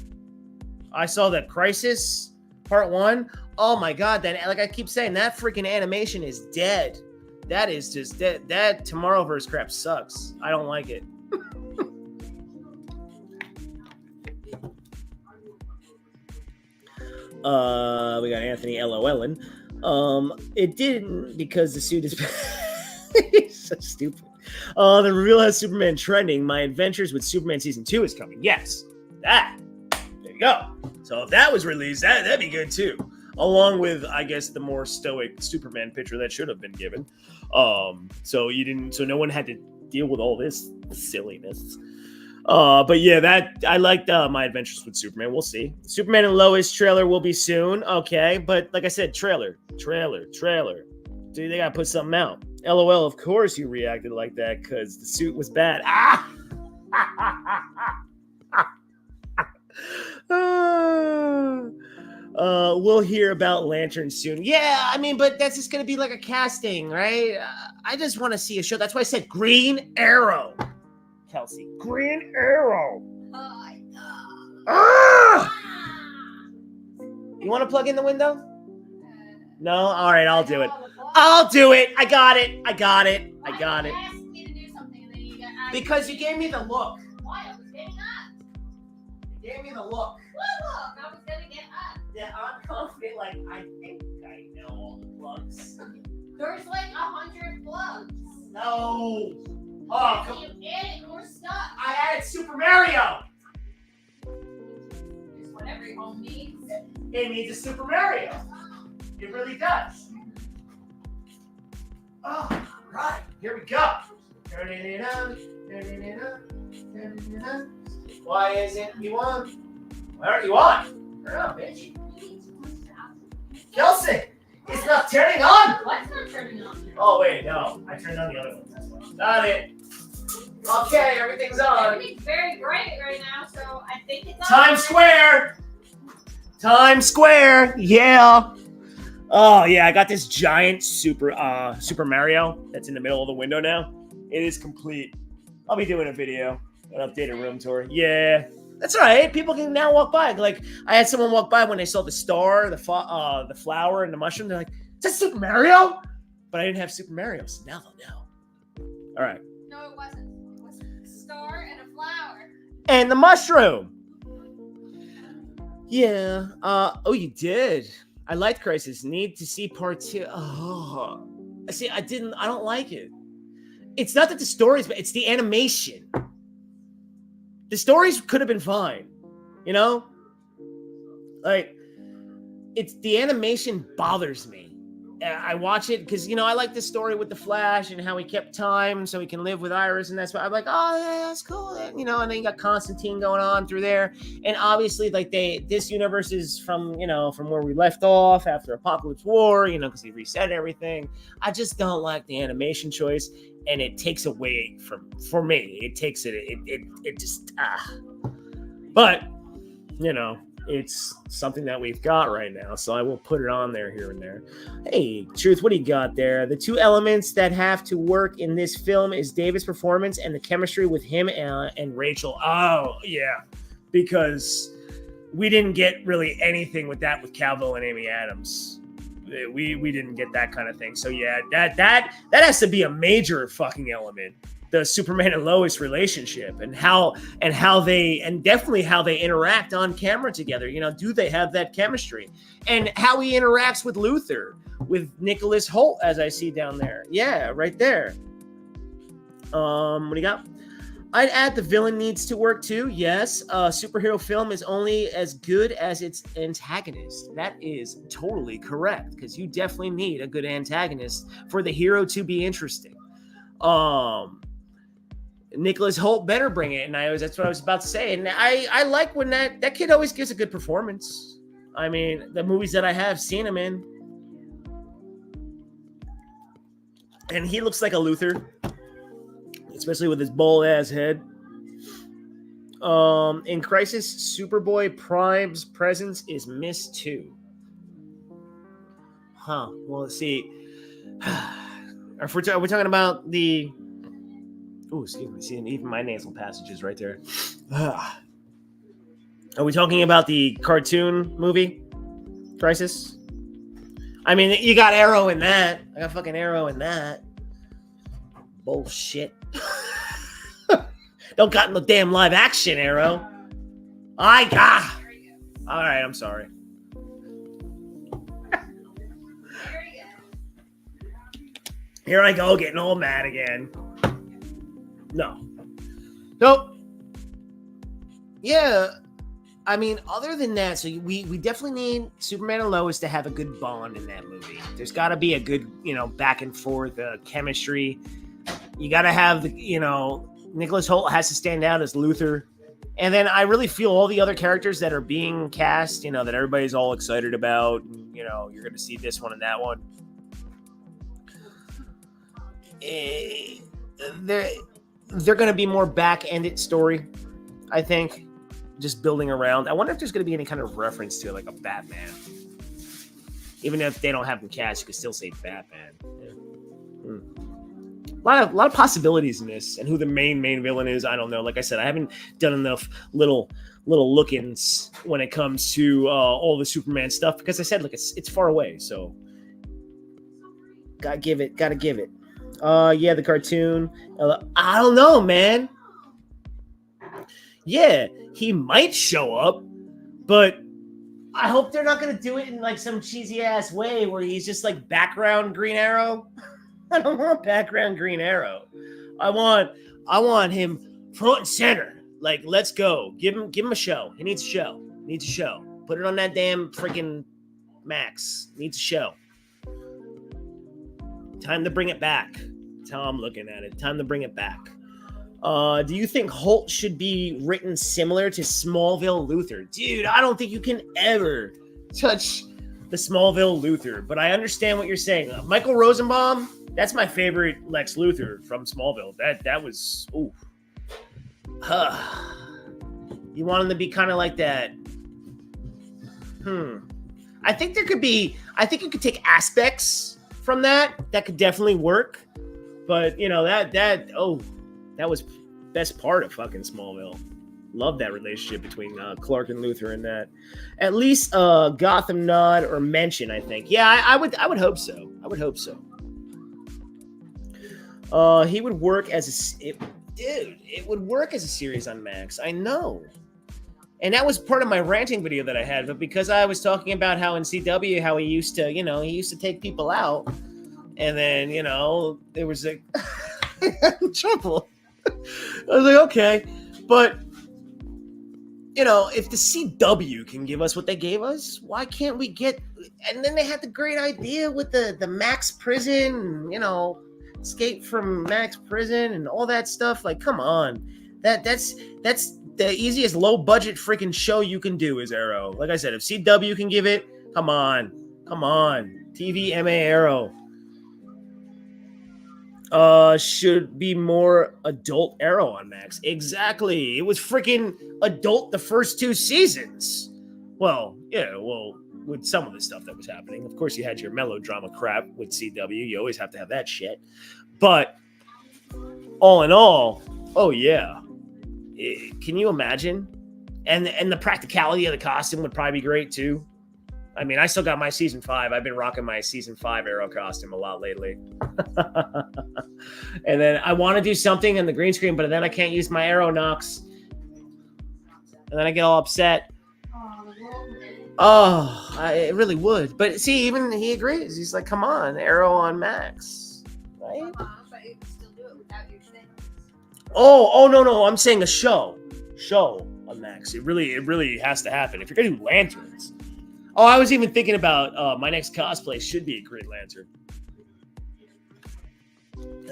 I saw that Crisis Part 1. Oh my god, that, like I keep saying, that freaking animation is dead. That is just dead. That Tomorrowverse crap sucks. I don't like it. We got Anthony LOLing. It didn't because the suit is he's so stupid. The reveal has Superman trending. My Adventures with Superman Season 2 is coming. Yes. That. There you go. So if that was released, that'd be good too. Along with, I guess, the more stoic Superman picture that should have been given. So no one had to deal with all this silliness. But yeah, that I liked My Adventures with Superman. We'll see. Superman and Lois trailer will be soon. Okay, but like I said, trailer. Dude, they gotta put something out. LOL, of course you reacted like that because the suit was bad. We'll hear about Lantern soon. Yeah, I mean, but that's just gonna be like a casting, right? I just want to see a show. That's why I said Green Arrow. Kelsey. Green Arrow. You want to plug in the window? No? All right, I'll do it. I got it. Why did you ask me to do something and then you got Because you gave me the look. Why? I was getting up. You gave me the look. What look? I was gonna get up. Yeah, I'm confident, like, I think I know all the plugs. There's like 100 plugs. No. Oh, come on. You added more stuff. I added Super Mario. It's what every home needs. It needs a Super Mario. It really does. Oh, right. Here we go. Turning it on. Why isn't you on? Why aren't you on? Turn on, bitch. Kelsey, it's not turning on. What's not turning on? Oh, wait, no. I turned on the other one. That's why. Got it. Okay, everything's on. Everything's very bright right now, so I think it's on. Times Square. Yeah. Oh, yeah, I got this giant Super Mario that's in the middle of the window now. It is complete. I'll be doing a video, an updated room tour. Yeah. That's all right. People can now walk by. Like, I had someone walk by when they saw the star, the flower, and the mushroom. They're like, is that Super Mario? But I didn't have Super Mario, so now they'll know. All right. No, it wasn't. It was a star and a flower. And the mushroom. Yeah. Oh, you did. I liked Crisis. Need to see part 2. Oh. See, I don't like it. It's not that the stories, but it's the animation. The stories could have been fine, you know? Like, it's the animation bothers me. I watch it because, you know, I like the story with the Flash and how he kept time so he can live with Iris, and that's why I'm like, oh, yeah, that's cool. You know, and then you got Constantine going on through there. And obviously, like, this universe is from where we left off after Apocalypse War, you know, because he reset everything. I just don't like the animation choice. And it takes away for me. It takes it just But, you know, it's something that we've got right now, so I will put it on there here and there. Hey, Truth, what do you got there? The two elements that have to work in this film is David's performance and the chemistry with him and Rachel. Oh, yeah, because we didn't get really anything with that with Cavill and Amy Adams. We didn't get that kind of thing. So yeah, that has to be a major fucking element. The Superman and Lois relationship and definitely how they interact on camera together. You know, do they have that chemistry? And how he interacts with Luthor, with Nicholas Hoult, as I see down there. Yeah, right there. What do you got? I'd add the villain needs to work too. Yes, a superhero film is only as good as its antagonist. That is totally correct, because you definitely need a good antagonist for the hero to be interesting. Nicholas Hoult better bring it, and that's what I was about to say. And I like when that kid always gives a good performance. I mean, the movies that I have seen him in, and he looks like a Luthor, especially with his bald ass head. In Crisis, Superboy Prime's presence is missed too. Huh. Well, let's see. If we're talking about the... Oh, excuse me. See, even my nasal passages right there. Are we talking about the cartoon movie, Crisis? I mean, you got Arrow in that. I got fucking Arrow in that. Bullshit. Don't got no damn live action Arrow. All right, I'm sorry. Here I go, getting all mad again. No. Nope. Yeah. I mean, other than that, so we definitely need Superman and Lois to have a good bond in that movie. There's got to be a good, back and forth chemistry. You got to have Nicholas Hoult has to stand out as Luthor. And then I really feel all the other characters that are being cast, that everybody's all excited about. You're going to see this one and that one. They're going to be more back-ended story, I think. Just building around. I wonder if there's going to be any kind of reference to like a Batman. Even if they don't have him cast, you could still say Batman. Yeah. A lot of possibilities in this, and who the main villain is, I don't know. Like I said, I haven't done enough little look-ins when it comes to all the Superman stuff, because I said, look, it's far away, so gotta give it. Yeah, the cartoon. I don't know, man. Yeah, he might show up, but I hope they're not going to do it in like some cheesy ass way where he's just like background Green Arrow. I don't want background Green Arrow. I want him front and center. Like, let's go. Give him a show. He needs a show. Put it on that damn freaking Max. Needs a show. Time to bring it back. That's how I'm looking at it. Time to bring it back. Do you think Holt should be written similar to Smallville Luthor? Dude, I don't think you can ever touch the Smallville Luthor, but I understand what you're saying. Michael Rosenbaum, that's my favorite Lex Luthor from Smallville. That was, ooh. You want him to be kind of like that. I think you could take aspects from that could definitely work. But, that was best part of fucking Smallville. Love that relationship between Clark and Luthor and that. At least Gotham nod or mention, I think. Yeah, I would hope so. He would work as it would work as a series on Max. I know. And that was part of my ranting video that I had, but because I was talking about how in CW, how he used to take people out, and then, there was trouble. I was like, okay, but if the CW can give us what they gave us, why can't we get? And then they had the great idea with the Max prison, escape from Max prison and all that stuff. Like, come on, that's the easiest low budget freaking show you can do is Arrow. Like I said, if CW can give it, come on, TVMA Arrow. Should be more adult Arrow on Max. Exactly. It was freaking adult the first 2 seasons. Well, yeah, with some of the stuff that was happening. Of course, you had your melodrama crap with CW. You always have to have that shit. But all in all, oh yeah. Can you imagine? And the practicality of the costume would probably be great too. I mean, I still got my season 5. I've been rocking my season 5 Arrow costume a lot lately. And then I want to do something in the green screen, but then I can't use my Arrow knocks. And then I get all upset. It really would. But see, even he agrees. He's like, come on, Arrow on Max. Right? But you can still do it without your thing. Oh, no. I'm saying a show on Max. It really has to happen if you're gonna do lanterns. Oh, I was even thinking about my next cosplay should be a Green Lantern.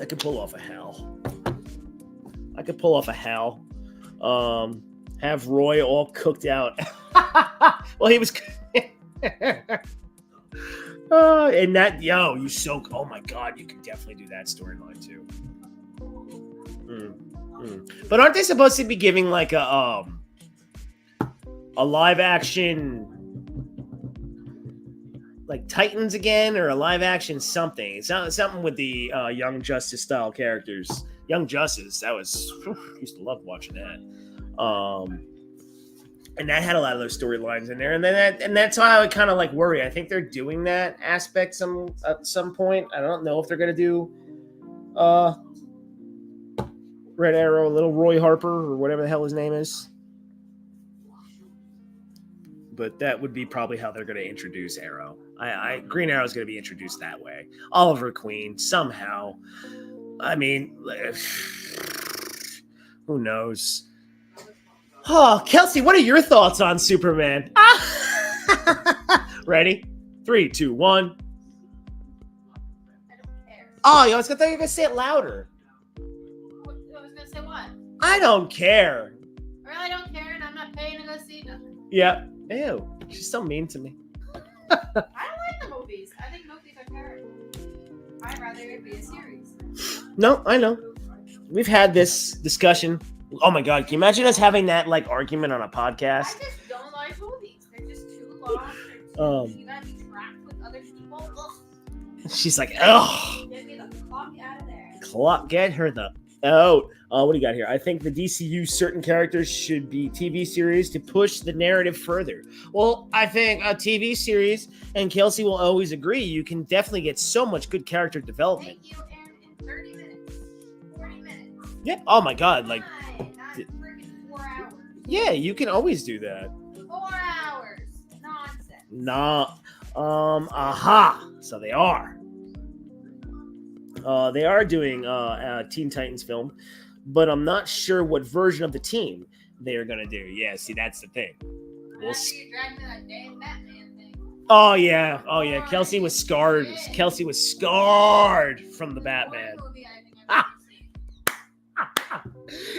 I could pull off a Hal. Have Roy all cooked out. Well, he was. And that, you so. Oh my God, you could definitely do that storyline too. But aren't they supposed to be giving like a live action, like Titans again, or a live action something? It's something with the Young Justice style characters. Young Justice, used to love watching that. And that had a lot of those storylines in there, and that's why I would kind of like worry. I think they're doing that aspect at some point. I don't know if they're gonna do Red Arrow, little Roy Harper, or whatever the hell his name is. But that would be probably how they're gonna introduce Arrow. Green Arrow is gonna be introduced that way. Oliver Queen somehow. I mean, who knows? Oh, Kelsey, what are your thoughts on Superman? Ready? 3, 2, 1. I don't care. Oh, I thought you were going to say it louder. I was gonna say what? I don't care. I really don't care, and I'm not paying to go see nothing. Yeah. Ew. She's so mean to me. I don't like the movies. I think movies are terrible. I'd rather it be a series. No, I know. We've had this discussion. Oh my God, can you imagine us having that like argument on a podcast? I just don't like movies. They're just too long. You gotta be trapped with other people. Ugh. She's like, ugh. Get me the fuck out of there. Get her the out. What do you got here? I think the DCU certain characters should be TV series to push the narrative further. Well, I think a TV series, and Kelsey will always agree, you can definitely get so much good character development. Thank you, Aaron, in 30 minutes. 40 minutes. Yeah. Oh my God. Like, Not freaking 4 hours. yeah, you can always do that. 4 hours. Nonsense. Nah. Aha. So they are. They are doing a Teen Titans film, but I'm not sure what version of the team they are gonna do. Yeah, see, that's the thing. After you dragged me that damn Batman thing. Oh yeah. Kelsey was scarred. Kelsey was scarred from the Batman. One movie I think I've ever seen.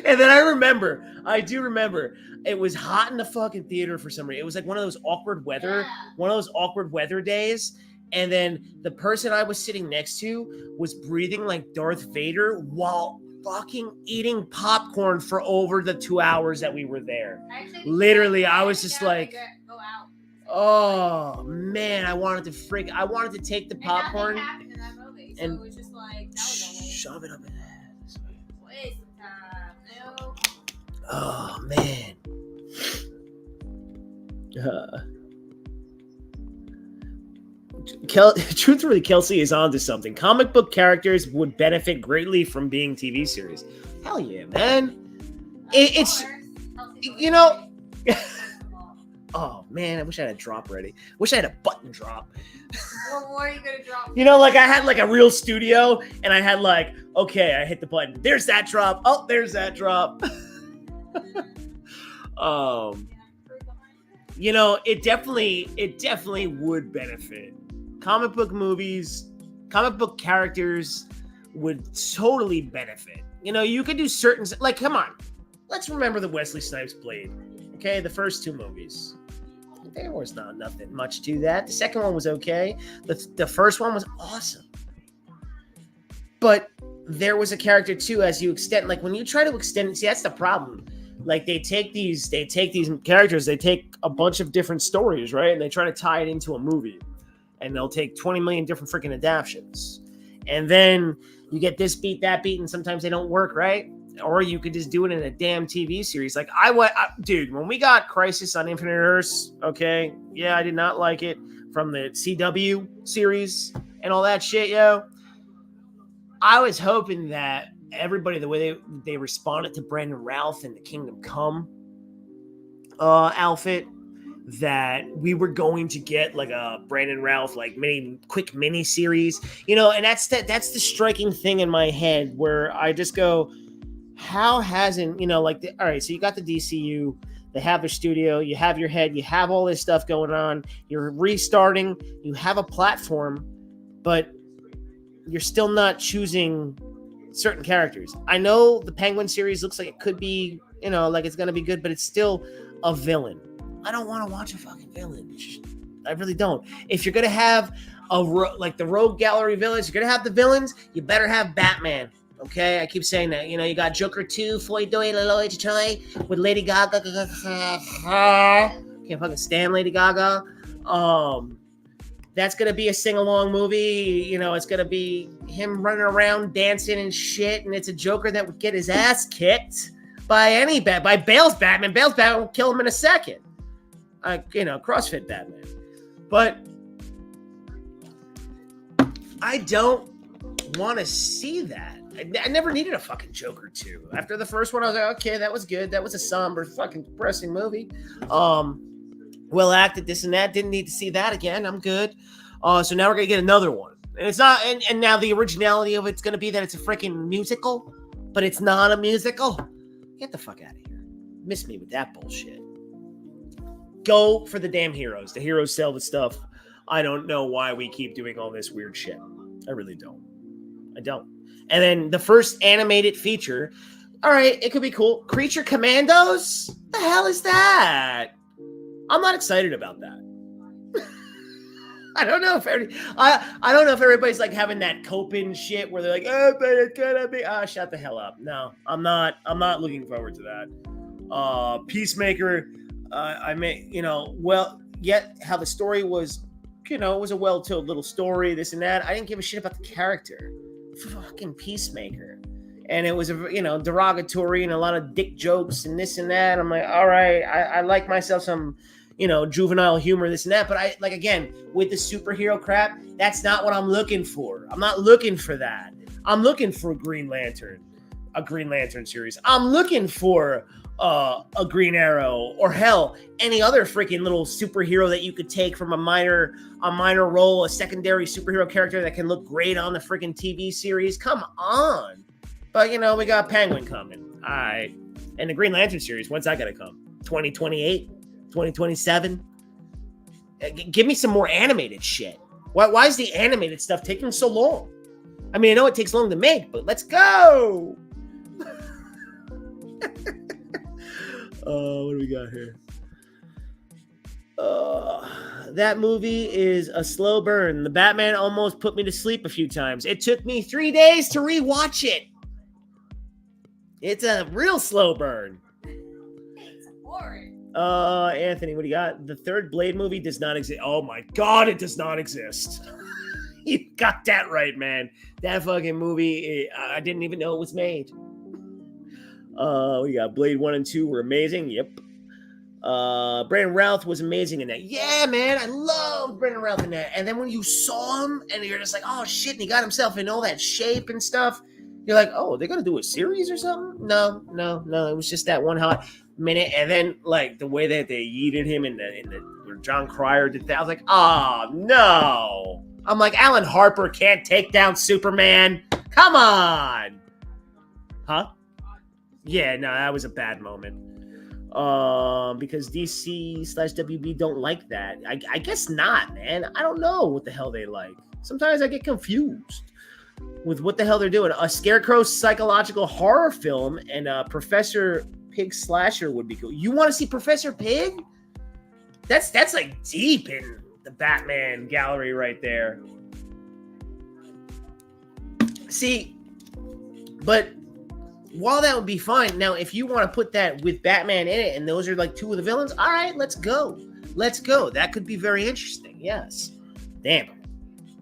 And then I do remember, it was hot in the fucking theater for some reason. It was like one of those awkward weather days. And then the person I was sitting next to was breathing like Darth Vader while fucking eating popcorn for over the 2 hours that we were there. Literally, I was just like, go out. oh man, I wanted to take the popcorn and nothing happened in that movie, so and it was just like, that was a waste. shove it up in ass. Waste of time. No. Oh man. Truthfully, Kelsey is onto something. Comic book characters would benefit greatly from being TV series. Hell yeah, man. It's, you know. Oh man, I wish I had a drop ready. Wish I had a button drop. What are you gonna drop? You know, like I had like a real studio, and I had like, okay, I hit the button. There's that drop. Oh, there's that drop. You know, it definitely would benefit. Comic book movies, comic book characters would totally benefit. You know, you could do certain, like, come on, let's remember the Wesley Snipes Blade. Okay, the first 2 movies. There was nothing much to that. The second one was okay. The first one was awesome. But there was a character too, as you extend, like when you try to extend, see, that's the problem. Like they take these characters, they take a bunch of different stories, right? And they try to tie it into a movie. And they'll take 20 million different freaking adaptions. And then you get this beat, that beat, and sometimes they don't work, right? Or you could just do it in a damn TV series. Like dude, when we got Crisis on Infinite Earths, okay, yeah, I did not like it, from the CW series and all that shit, yo. I was hoping that everybody, the way they responded to Brandon Routh in the Kingdom Come outfit, that we were going to get like a Brandon Routh like quick mini series, you know. And that's the striking thing in my head, where I just go, how hasn't, like, all right, so you got the DCU, they have their studio, you have your head, you have all this stuff going on, you're restarting, you have a platform, but you're still not choosing certain characters. I know the Penguin series looks like it could be, like it's going to be good, but it's still a villain. I don't want to watch a fucking villain. I really don't. If you're going to have like the Rogue Gallery villains, you're going to have the villains, you better have Batman. Okay, I keep saying that. You got Joker 2, Floyd Doy, with Lady Gaga. Can't fucking stand Lady Gaga. That's gonna be a sing-along movie. It's gonna be him running around dancing and shit, and it's a Joker that would get his ass kicked by by Bale's Batman. Bale's Batman will kill him in a second. CrossFit Batman. But I don't want to see that. I never needed a fucking Joker 2. After the first one, I was like, okay, that was good. That was a somber, fucking depressing movie. Well acted, this and that. Didn't need to see that again. I'm good. So now we're gonna get another one. And it's not. And now the originality of it's gonna be that it's a freaking musical, but it's not a musical. Get the fuck out of here. Miss me with that bullshit. Go for the damn heroes. The heroes sell the stuff. I don't know why we keep doing all this weird shit. I really don't. I don't. And then the first animated feature. All right, it could be cool. Creature Commandos? The hell is that? I'm not excited about that. I don't know if I don't know if everybody's like having that coping shit where they're like, oh, but it's gonna be shut the hell up. No, I'm not looking forward to that. Peacemaker, yet how the story was, it was a well-told little story, this and that. I didn't give a shit about the character. Fucking Peacemaker. And it was derogatory and a lot of dick jokes and this and that. I'm like, all right, I like myself some juvenile humor, this and that. But I again, with the superhero crap, that's not what I'm looking for. I'm not looking for that. I'm looking for a Green Lantern series. I'm looking for a Green Arrow, or hell, any other freaking little superhero that you could take from a minor role, a secondary superhero character that can look great on the freaking TV series. Come on. But we got Penguin coming. All right. And the Green Lantern series, when's that gonna come? 2028? 2027? Give me some more animated shit. Why is the animated stuff taking so long? I mean, I know it takes long to make, but let's go. What do we got here? That movie is a slow burn. The Batman almost put me to sleep a few times. It took me 3 days to rewatch it. It's a real slow burn. It's boring. Anthony, what do you got? The third Blade movie does not exist. Oh my God, it does not exist. You got that right, man. That fucking movie, I didn't even know it was made. We got Blade 1 and 2 were amazing. Yep. Brandon Routh was amazing in that. Yeah, man, I loved Brandon Routh in that. And then when you saw him and you're just like, oh shit, and he got himself in all that shape and stuff, you're like, oh, they're gonna do a series or something? No. It was just that one hot minute. And then like the way that they yeeted him in the where John Cryer did that, I was like, oh no. I'm like, Alan Harper can't take down Superman. Come on. Huh? Yeah, no, that was a bad moment. Because DC/WB don't like that. I guess not, man. I don't know what the hell they like. Sometimes I get confused with what the hell they're doing. A Scarecrow psychological horror film and a Professor Pig slasher would be cool. You want to see Professor Pig? That's like deep in the Batman gallery right there. See, but while that would be fine, now if you want to put that with Batman in it and those are like two of the villains, all right, let's go. That could be very interesting. Yes. Damn.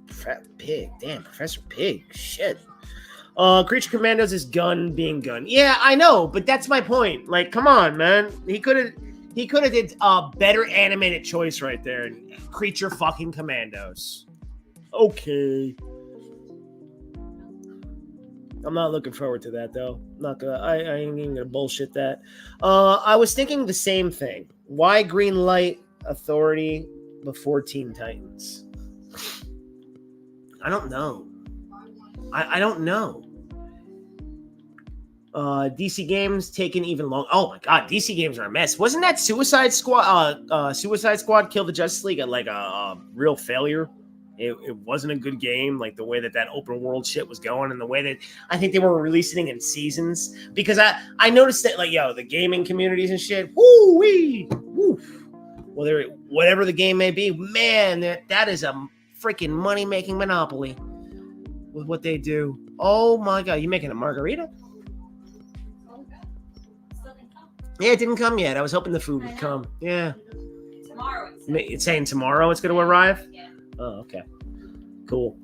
Professor Pig. Shit. Creature Commandos is Gunn being Gunn. Yeah, I know, but that's my point. Like, come on, man. He could have did a better animated choice right there. Creature fucking Commandos. Okay. I'm not looking forward to that though. I ain't even gonna bullshit that. I was thinking the same thing. Why green light Authority before Teen Titans? I don't know. I don't know. DC games taking even long. Oh my god, DC games are a mess. Wasn't that Suicide Squad? Suicide Squad Kill the Justice League like a real failure. It wasn't a good game, like the way that open world shit was going, and the way that I think they were releasing it in seasons. Because I noticed that like the gaming communities and shit. Woo wee, woof. Whether whatever the game may be, man, that is a freaking money making monopoly with what they do. Oh my god, you making a margarita? Yeah, it didn't come yet. I was hoping the food would come. Yeah. Tomorrow. It's saying tomorrow it's going to arrive? Yeah. Oh, okay. Cool.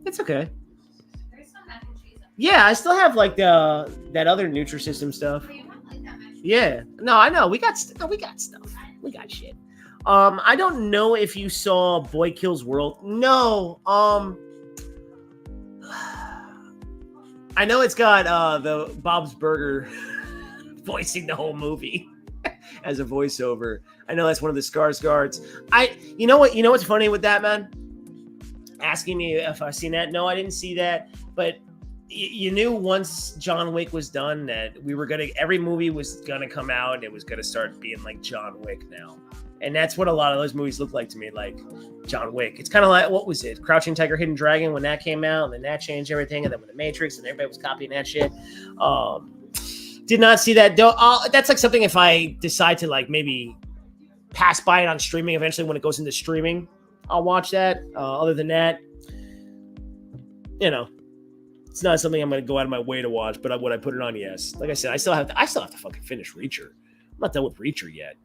It's okay. There's some mac and cheese. Yeah, I still have like that other Nutrisystem stuff. Yeah. No, I know. We got stuff. We got shit. I don't know if you saw Boy Kills World. No. I know it's got the Bob's Burger voicing the whole movie as a voiceover. I know that's one of the Skarsgårds. You know what's funny with that, man? Asking me if I've seen that. No, I didn't see that. But you knew once John Wick was done that every movie was gonna come out and it was gonna start being like John Wick now. And that's what a lot of those movies look like to me, like John Wick. It's kind of like, what was it? Crouching Tiger, Hidden Dragon when that came out, and then that changed everything. And then with The Matrix, and everybody was copying that shit. Did not see that. That's like something if I decide to like maybe pass by it on streaming eventually when it goes into streaming, I'll watch that. Other than that, it's not something I'm going to go out of my way to watch. But would I put it on? Yes. Like I said, I still have to fucking finish Reacher. I'm not done with Reacher yet.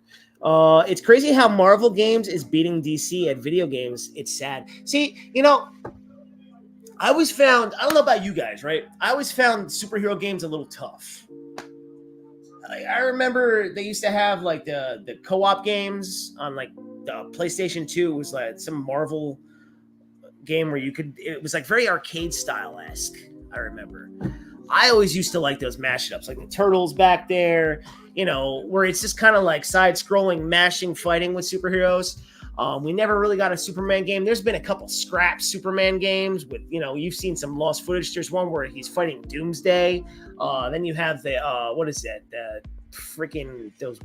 It's crazy how Marvel games is beating DC at video games. It's sad. See, I always found, I don't know about you guys, right? I always found superhero games a little tough. I remember they used to have like the co-op games on like the PlayStation 2. It was like some Marvel game where it was like very arcade style-esque, I remember. I always used to like those mashups, like the Turtles back there, where it's just kind of like side-scrolling, mashing, fighting with superheroes. We never really got a Superman game. There's been a couple scrap Superman games with, you've seen some lost footage. There's one where he's fighting Doomsday. Then you have the, what is that? The freaking, those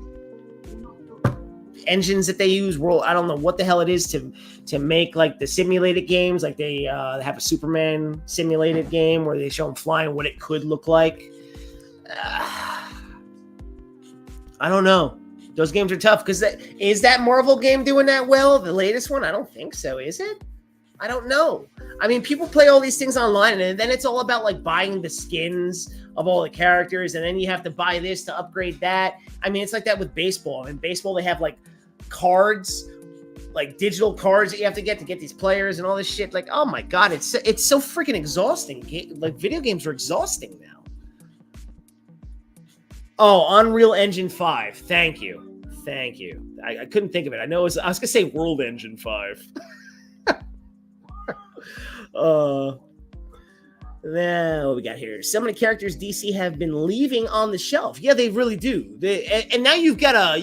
engines that they use. I don't know what the hell it is to make like the simulated games. Like they have a Superman simulated game where they show him flying, what it could look like. I don't know. Those games are tough because is that Marvel game doing that well? The latest one? I don't think so. Is it? I don't know. I mean, people play all these things online and then it's all about like buying the skins of all the characters. And then you have to buy this to upgrade that. I mean, it's like that with baseball. In baseball, they have like cards, like digital cards that you have to get these players and all this shit. Like, oh my God, it's so freaking exhausting. Like video games are exhausting now. Oh, Unreal Engine 5. Thank you. I couldn't think of it. I was going to say World Engine 5. Then what we got here? Some of the characters DC have been leaving on the shelf. Yeah, they really do. And now you've got a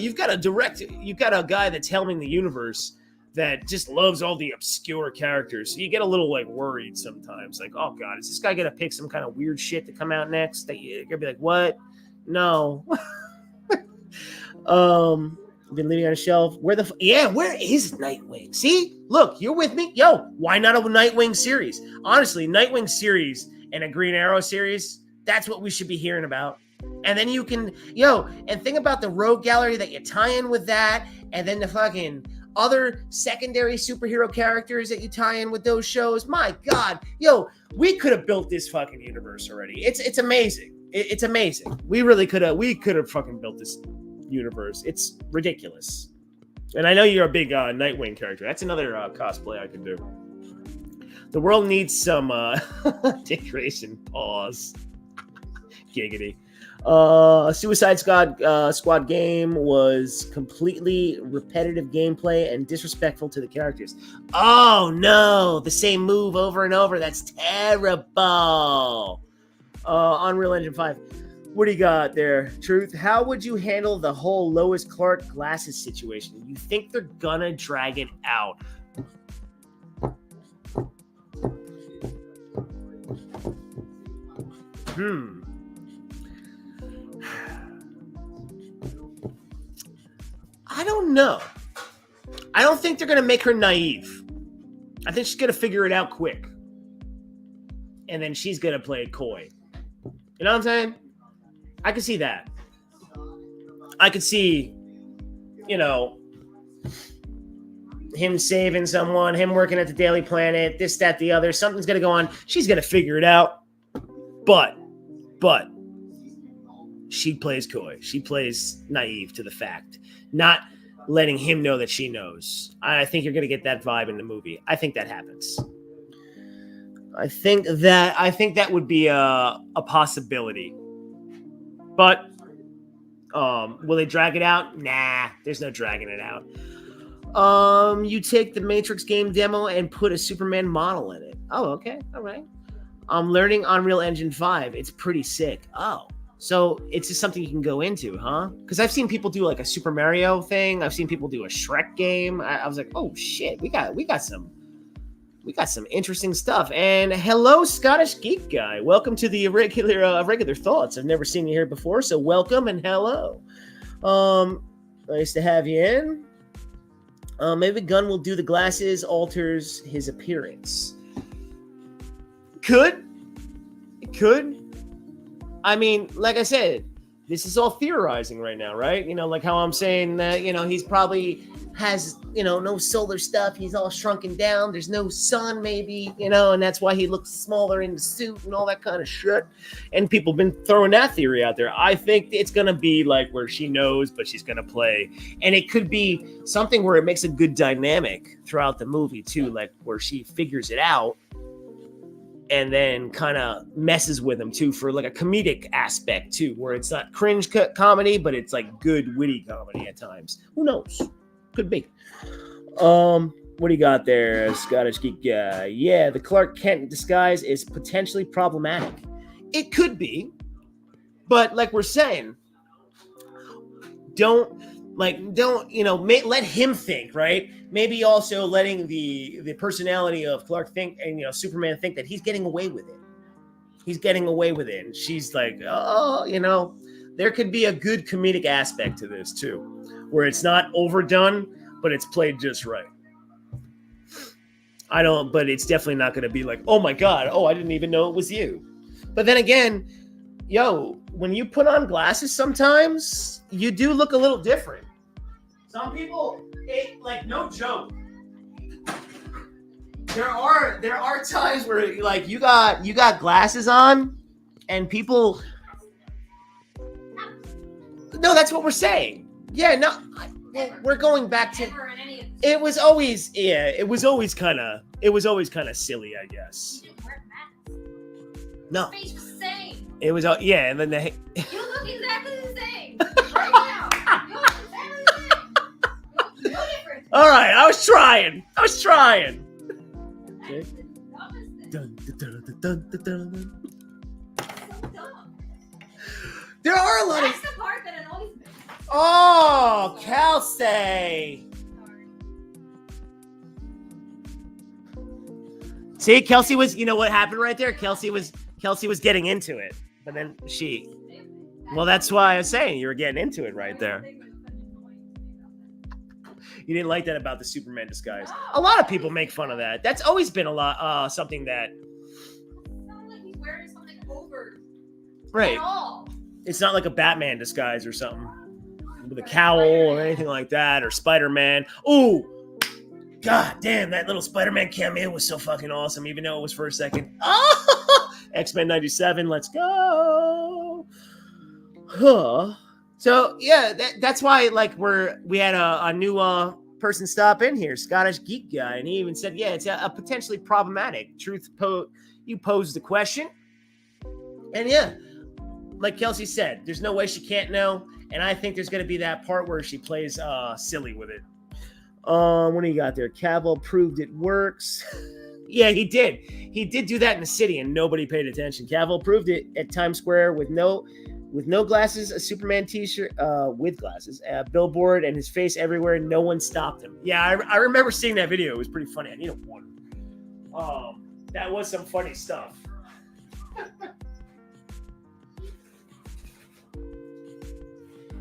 guy that's helming the universe that just loves all the obscure characters. So you get a little like worried sometimes. Like, oh God, is this guy going to pick some kind of weird shit to come out next? That you're going to be like, what? No. Been leaving on a shelf. Where is Nightwing? See, look, you're with me. Yo, why not a Nightwing series? Honestly, Nightwing series and a Green Arrow series, that's what we should be hearing about. And then you can, and think about the rogue gallery that you tie in with that, and then the fucking other secondary superhero characters that you tie in with those shows. My God, we could have built this fucking universe already. It's amazing. It's amazing. We really could have fucking built this universe. It's ridiculous. And I know you're a big Nightwing character. That's another cosplay I can do. The world needs some Dick Grayson. Pause. Giggity. Suicide Squad game was completely repetitive gameplay and disrespectful to the characters. Oh no, the same move over and over. That's terrible. Unreal Engine 5. What do you got there, Truth? How would you handle the whole Lois Clark glasses situation? You think they're gonna drag it out? I don't know. I don't think they're going to make her naive. I think she's going to figure it out quick. And then she's going to play coy. You know what I'm saying? I could see that. I could see, you know, him saving someone, him working at the Daily Planet, this, that, the other. Something's going to go on. She's going to figure it out. But she plays coy. She plays naive to the fact. Not letting him know that she knows. I think you're going to get that vibe in the movie. I think that happens. I think that would be a possibility. But will they drag it out? Nah, there's no dragging it out. You take the Matrix game demo and put a Superman model in it. Oh, okay. All right. I'm learning Unreal Engine 5. It's pretty sick. Oh, so it's just something you can go into, huh? Because I've seen people do like a Super Mario thing. I've seen people do a Shrek game. I was like, oh shit, we got some interesting stuff. And hello, Scottish Geek Guy. Welcome to the Irregular Thoughts. I've never seen you here before, so welcome and hello. Nice to have you in. Maybe Gunn will do the glasses, alters his appearance. It could. I mean, like I said, this is all theorizing right now, right? You know, like how I'm saying that, you know, he's probably has, you know, no solar stuff. He's all shrunken down. There's no sun, maybe, you know, and that's why he looks smaller in the suit and all that kind of shit. And people have been throwing that theory out there. I think it's going to be like where she knows, but she's going to play. And it could be something where it makes a good dynamic throughout the movie, too, like where she figures it out and then kind of messes with him, too, for like a comedic aspect, too, where it's not cringe comedy, but it's like good, witty comedy at times. Who knows? Could be. What do you got there, Scottish Geek Guy? Yeah, the Clark Kent disguise is potentially problematic. It could be, but like we're saying, don't let him think, right? Maybe also letting the personality of Clark think, and you know, Superman think that he's getting away with it. He's getting away with it, and she's like, oh, you know, there could be a good comedic aspect to this too, where it's not overdone, but it's played just right. But it's definitely not going to be like, oh my God, oh, I didn't even know it was you. But then again, when you put on glasses, sometimes you do look a little different. Some people, like, no joke. There are times where like you got glasses on, and people. No, that's what we're saying. Yeah, no, we're going back to. It was always kind of silly, I guess. You didn't wear masks. No. Your face was the same. It was and then You look exactly the same. Right now. You look exactly the same. You look no different. All right, I was trying. Okay. That's the dumbest thing. Dun, dun, dun, dun, dun, dun. So dumb. There are a lot of. That's the part that annoys me. Oh, Kelsey. Sorry. See, Kelsey was. You know what happened right there? Kelsey was getting into it, but then she. Well, that's why I was saying you were getting into it right there. You didn't like that about the Superman disguise. A lot of people make fun of that. That's always been a lot something that. It's not like he's wearing something over. Right. At all. It's not like a Batman disguise or something with a cowl or anything like that, or Spider-Man. Ooh, God damn, that little Spider-Man cameo was so fucking awesome, even though it was for a second. Oh, X-Men 97, let's go. Huh. So yeah, that's why like we had a new person stop in here, Scottish Geek Guy, and he even said, yeah, it's a potentially problematic. You posed the question, and yeah, like Kelsey said, there's no way she can't know, and I think there's going to be that part where she plays silly with it. What do you got there? Cavill proved it works. Yeah, he did. He did do that in the city, and nobody paid attention. Cavill proved it at Times Square with no glasses, a Superman t-shirt with glasses, a billboard, and his face everywhere. No one stopped him. Yeah, I remember seeing that video. It was pretty funny. I need a water. That was some funny stuff.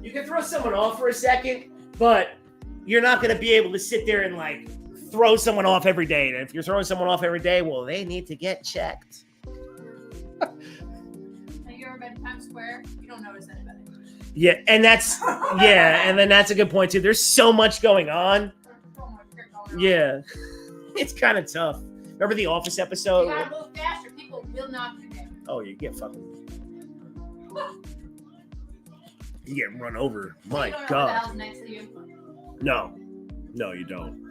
You can throw someone off for a second, but you're not going to be able to sit there and like throw someone off every day. And if you're throwing someone off every day, well, they need to get checked. Have you ever been to Times Square? You don't notice anybody. Yeah, and that's and then that's a good point too. There's so much going on. Yeah, it's kind of tough. Remember the Office episode? You gotta move faster. People will not do that. Oh, you get fucking. You get run over. My you don't know God. what the hell's next to you. No, you don't.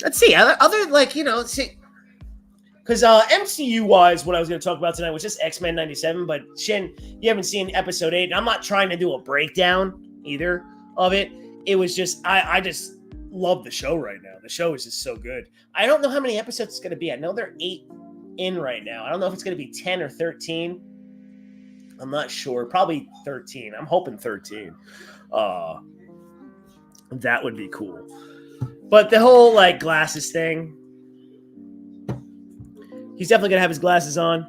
Let's see. Other like let's see. Because MCU wise, what I was going to talk about tonight was just X-Men 97. But Shin, you haven't seen episode 8, and I'm not trying to do a breakdown either of it. It was just I just love the show right now. The show is just so good. I don't know how many episodes it's going to be. I know they're 8 in right now. I don't know if it's going to be 10 or 13. I'm not sure. Probably 13. I'm hoping 13. That would be cool. But the whole like glasses thing, he's definitely gonna have his glasses on.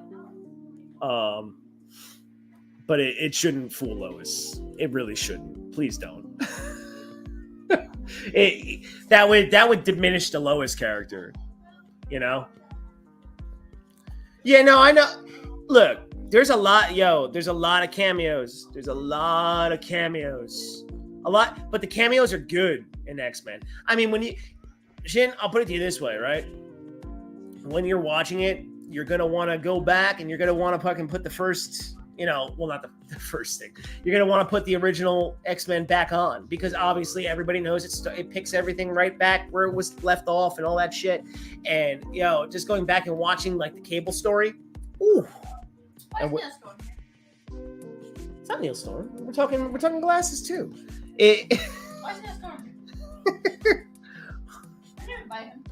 But it shouldn't fool Lois. It really shouldn't. Please don't. That would diminish the Lois character. Yeah, no, I know. Look, there's a lot of cameos. There's a lot of cameos. But the cameos are good in X-Men. I mean, Shin, I'll put it to you this way, right? When you're watching it, you're going to want to go back and you're going to want to fucking put the first, not the first thing. You're going to want to put the original X-Men back on because obviously everybody knows it picks everything right back where it was left off and all that shit. And, just going back and watching like the Cable story. Ooh. Why is Neil Storm here? It's not Neil Storm. We're talking glasses too. Why is Neil Storm here? I didn't invite him.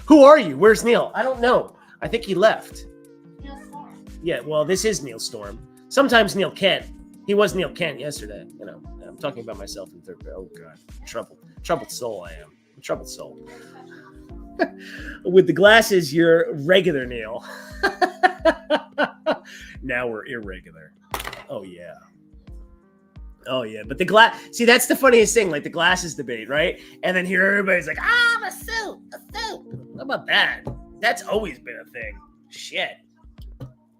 Who are you? Where's Neil? I don't know. I think he left. Neil Storm. Yeah, well, this is Neil Storm. Sometimes Neil Kent. He was Neil Kent yesterday. I'm talking about myself in third grade. Oh, God. Troubled soul I am. I'm a troubled soul. With the glasses, you're regular Neil. Now we're irregular. Oh, yeah. But see, that's the funniest thing, like the glasses debate, right? And then here everybody's like, a suit. How about that? That's always been a thing. Shit.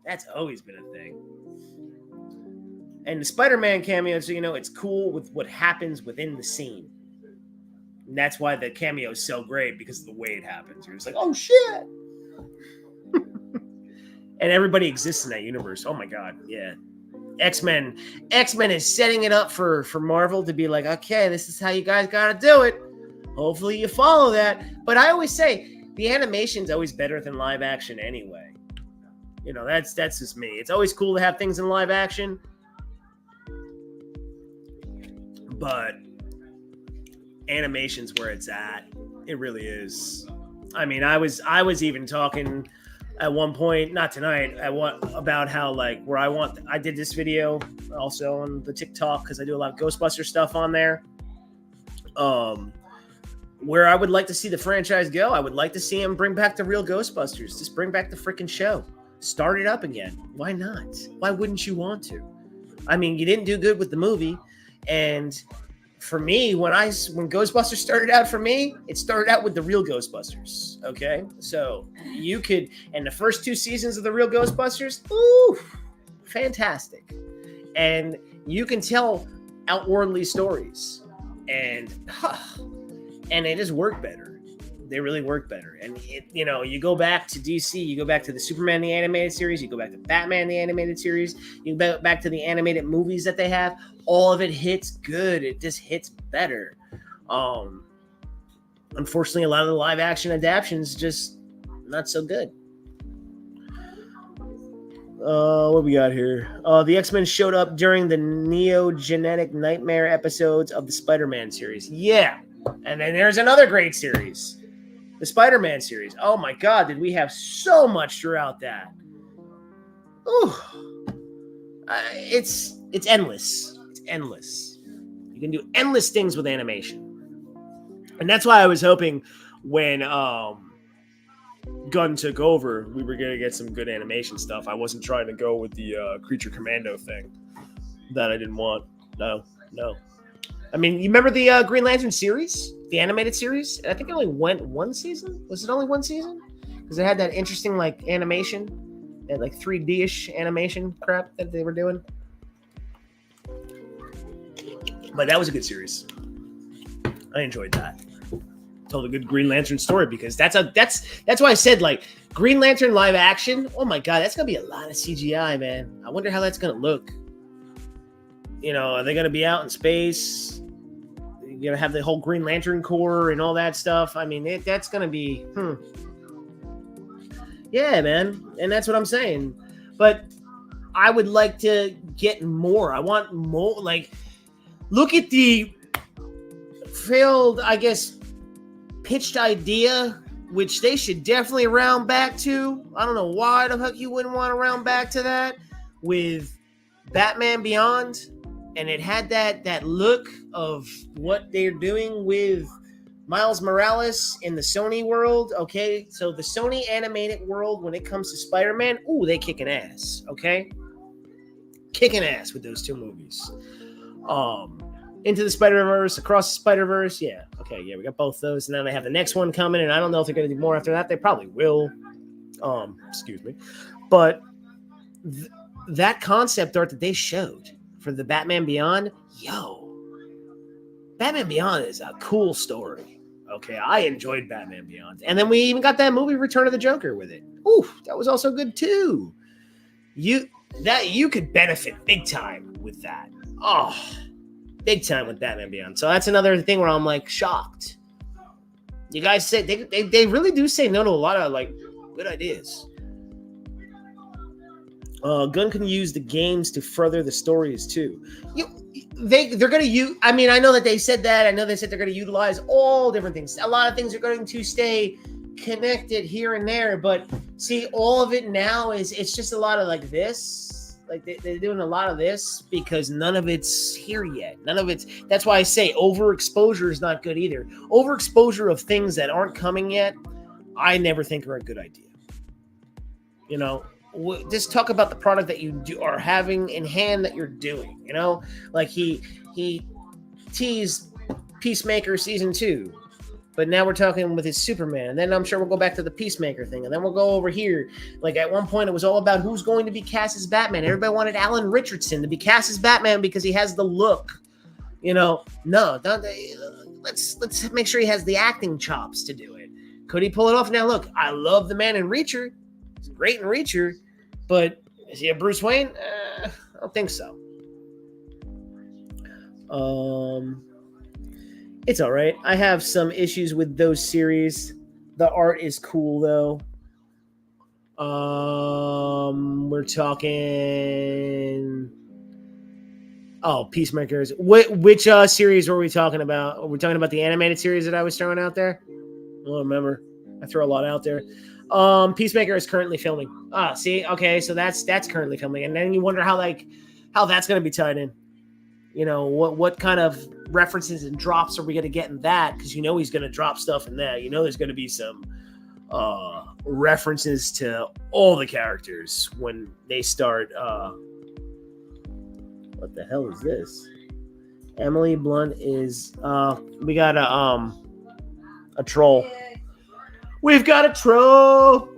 That's always been a thing. And the Spider-Man cameo, so it's cool with what happens within the scene. And that's why the cameo is so great, because of the way it happens. You're just like, oh, shit. And everybody exists in that universe. Oh, my God. Yeah. X-Men is setting it up for Marvel to be like, okay, this is how you guys got to do it. Hopefully you follow that. But I always say the animation's always better than live action anyway. That's just me. It's always cool to have things in live action. But animation's where it's at. It really is. I mean, I was even talking at one point, not tonight, about how like where I did this video also on the TikTok because I do a lot of Ghostbusters stuff on there. Where I would like to see the franchise go. I would like to see him bring back the real Ghostbusters. Just bring back the freaking show. Start it up again. Why not? Why wouldn't you want to? I mean, you didn't do good with the movie, and for me, when Ghostbusters started out for me, it started out with the real Ghostbusters. Okay, so you could, and the first 2 seasons of the real Ghostbusters, ooh, fantastic, and you can tell outwardly stories, and they just work better. They really work better. And you go back to DC, you go back to the Superman the animated series, you go back to Batman the animated series, you go back to the animated movies that they have. All of it hits good. It just hits better. Unfortunately, a lot of the live action adaptions just not so good. What we got here? The X-Men showed up during the Neo-Genetic Nightmare episodes of the Spider-Man series. Yeah. And then there's another great series. The Spider-Man series. Oh my God, did we have so much throughout that? Ooh. It's endless. It's endless. You can do endless things with animation. And that's why I was hoping when Gunn took over, we were going to get some good animation stuff. I wasn't trying to go with the Creature Commando thing. that I didn't want. No. I mean, you remember the Green Lantern series, the animated series? I think it only went one season. Was it only one season? Because it had that interesting like animation, and like 3D-ish animation crap that they were doing. But that was a good series. I enjoyed that. Told a good Green Lantern story because that's why I said like Green Lantern live action. Oh my god, that's gonna be a lot of CGI, man. I wonder how that's gonna look. You know, are they gonna be out in space? You're gonna have the whole Green Lantern Corps and all that stuff. I mean, that's gonna be yeah, man. And that's what I'm saying. But I would like to get more. I want more. Like, look at the failed, I guess, pitched idea, which they should definitely round back to. I don't know why the heck you wouldn't want to round back to that with Batman Beyond. And it had that look of what they're doing with Miles Morales in the Sony world. Okay, so the Sony animated world, when it comes to Spider-Man, ooh, they kicking ass. Okay, kicking ass with those two movies. Into the Spider-Verse, Across the Spider-Verse, yeah. Okay, yeah, we got both those, and then they have the next one coming, and I don't know if they're going to do more after that. They probably will. Excuse me, but that concept art that they showed for the Batman Beyond, Batman Beyond is a cool story. Okay, I enjoyed Batman Beyond. And then we even got that movie Return of the Joker with it. Ooh, that was also good too. You could benefit big time with that. Oh, big time with Batman Beyond. So that's another thing where I'm like shocked. You guys say they really do say no to a lot of like good ideas. Gunn can use the games to further the stories too. They're going to use. I mean, I know that they said that. I know they said they're going to utilize all different things. A lot of things are going to stay connected here and there. But see, all of it now it's just a lot of like this. Like they're doing a lot of this because none of it's here yet. None of it's. That's why I say overexposure is not good either. Overexposure of things that aren't coming yet, I never think are a good idea. You know. Just talk about the product that you are having in hand that you're doing, you know, like he teased Peacemaker season 2, but now we're talking with his Superman, and then I'm sure we'll go back to the Peacemaker thing, and then we'll go over here. Like at one point it was all about who's going to be cast as Batman. Everybody wanted Alan Richardson to be cast as Batman because he has the look, you know. No, let's make sure he has the acting chops to do it. Could he pull it off? Now look, I love the man in Reacher. He's great in Reacher. But is he a Bruce Wayne? I don't think so. It's all right. I have some issues with those series. The art is cool though. We're talking. Oh, Peacemakers. Which series were we talking about? Are we talking about the animated series that I was throwing out there? I don't remember. I throw a lot out there. Peacemaker is currently filming. See, okay, so that's currently filming, and then you wonder how that's going to be tied in. You know, what kind of references and drops are we going to get in that? Because you know he's going to drop stuff in that. You know, there's going to be some references to all the characters when they start. What the hell is this? Emily Blunt is. We got a troll. We've got a troll.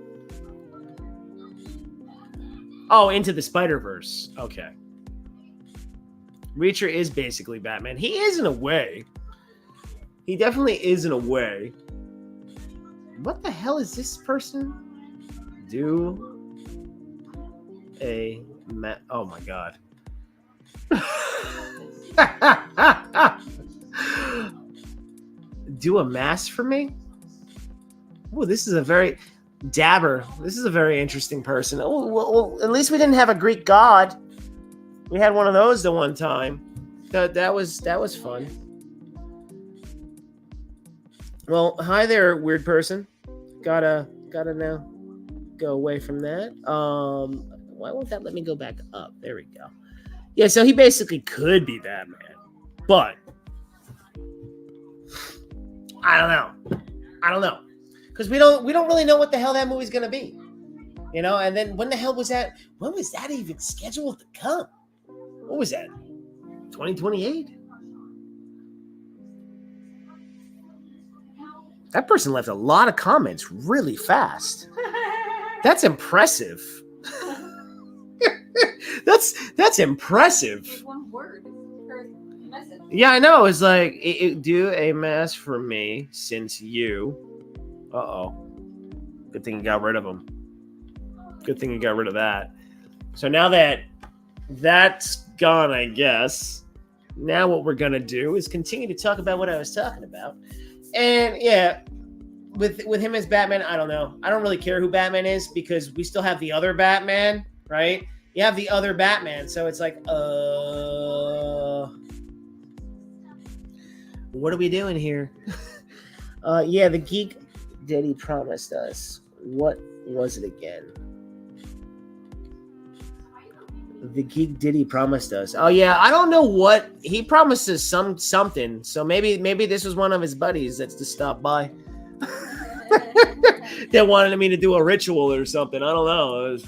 Oh, Into the Spider-Verse. Okay. Reacher is basically Batman. He is in a way. He definitely is in a way. What the hell is this person? Do a oh my god. Do a mask for me? Oh, this is a very Dabber. This is a very interesting person. Oh, well, at least we didn't have a Greek god. We had one of those the one time. That was fun. Well, hi there, weird person. Gotta now go away from that. Why won't that let me go back up? There we go. Yeah, so he basically could be Batman, but I don't know. Because we don't really know what the hell that movie's gonna be, you know. And then when the hell was that? When was that even scheduled to come? What was that? 2028? That person left a lot of comments really fast. That's impressive. That's impressive. One word per message. Yeah, I know. It's like, do a mass for me since you. Uh-oh. Good thing you got rid of him. Good thing you got rid of that. So now that that's gone, I guess, now what we're going to do is continue to talk about what I was talking about. And yeah, with him as Batman, I don't know. I don't really care who Batman is because we still have the other Batman, right? You have the other Batman, so it's like, what are we doing here? Yeah, the geek Diddy promised us. What was it again? The geek Diddy promised us. Oh yeah, I don't know what he promised us. Something. So maybe this was one of his buddies that's to stop by. That wanted me to do a ritual or something. I don't know. It was,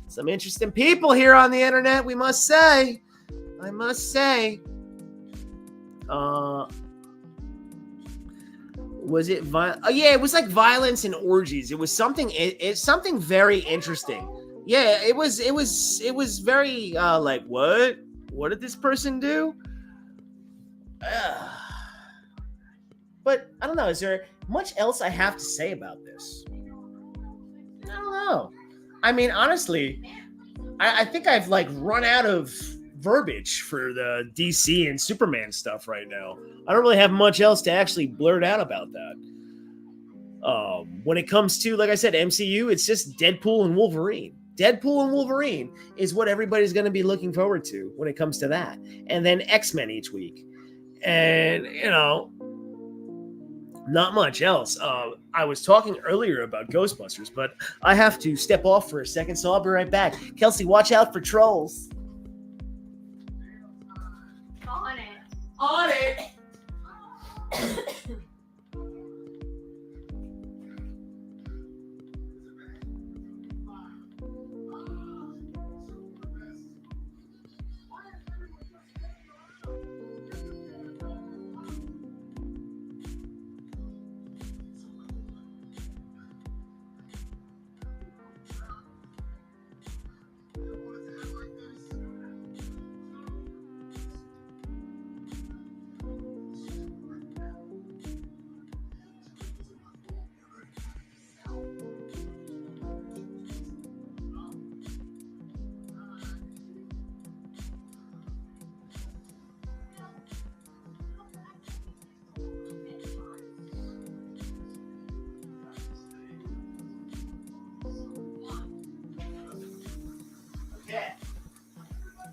some interesting people here on the internet, we must say. I must say. Was it oh yeah, it was like violence and orgies. It was something it's something very interesting. Yeah, it was very like, what did this person do? But I don't know, is there much else I have to say about this? I don't know. I mean, honestly, I think I've like run out of verbiage for the DC and Superman stuff right now. I don't really have much else to actually blurt out about that. When it comes to, like I said, MCU, it's just Deadpool and Wolverine. Deadpool and Wolverine is what everybody's going to be looking forward to when it comes to that. And then X-Men each week. And, you know, not much else. I was talking earlier about Ghostbusters, but I have to step off for a second, so I'll be right back. Kelsey, watch out for trolls. On it. On it.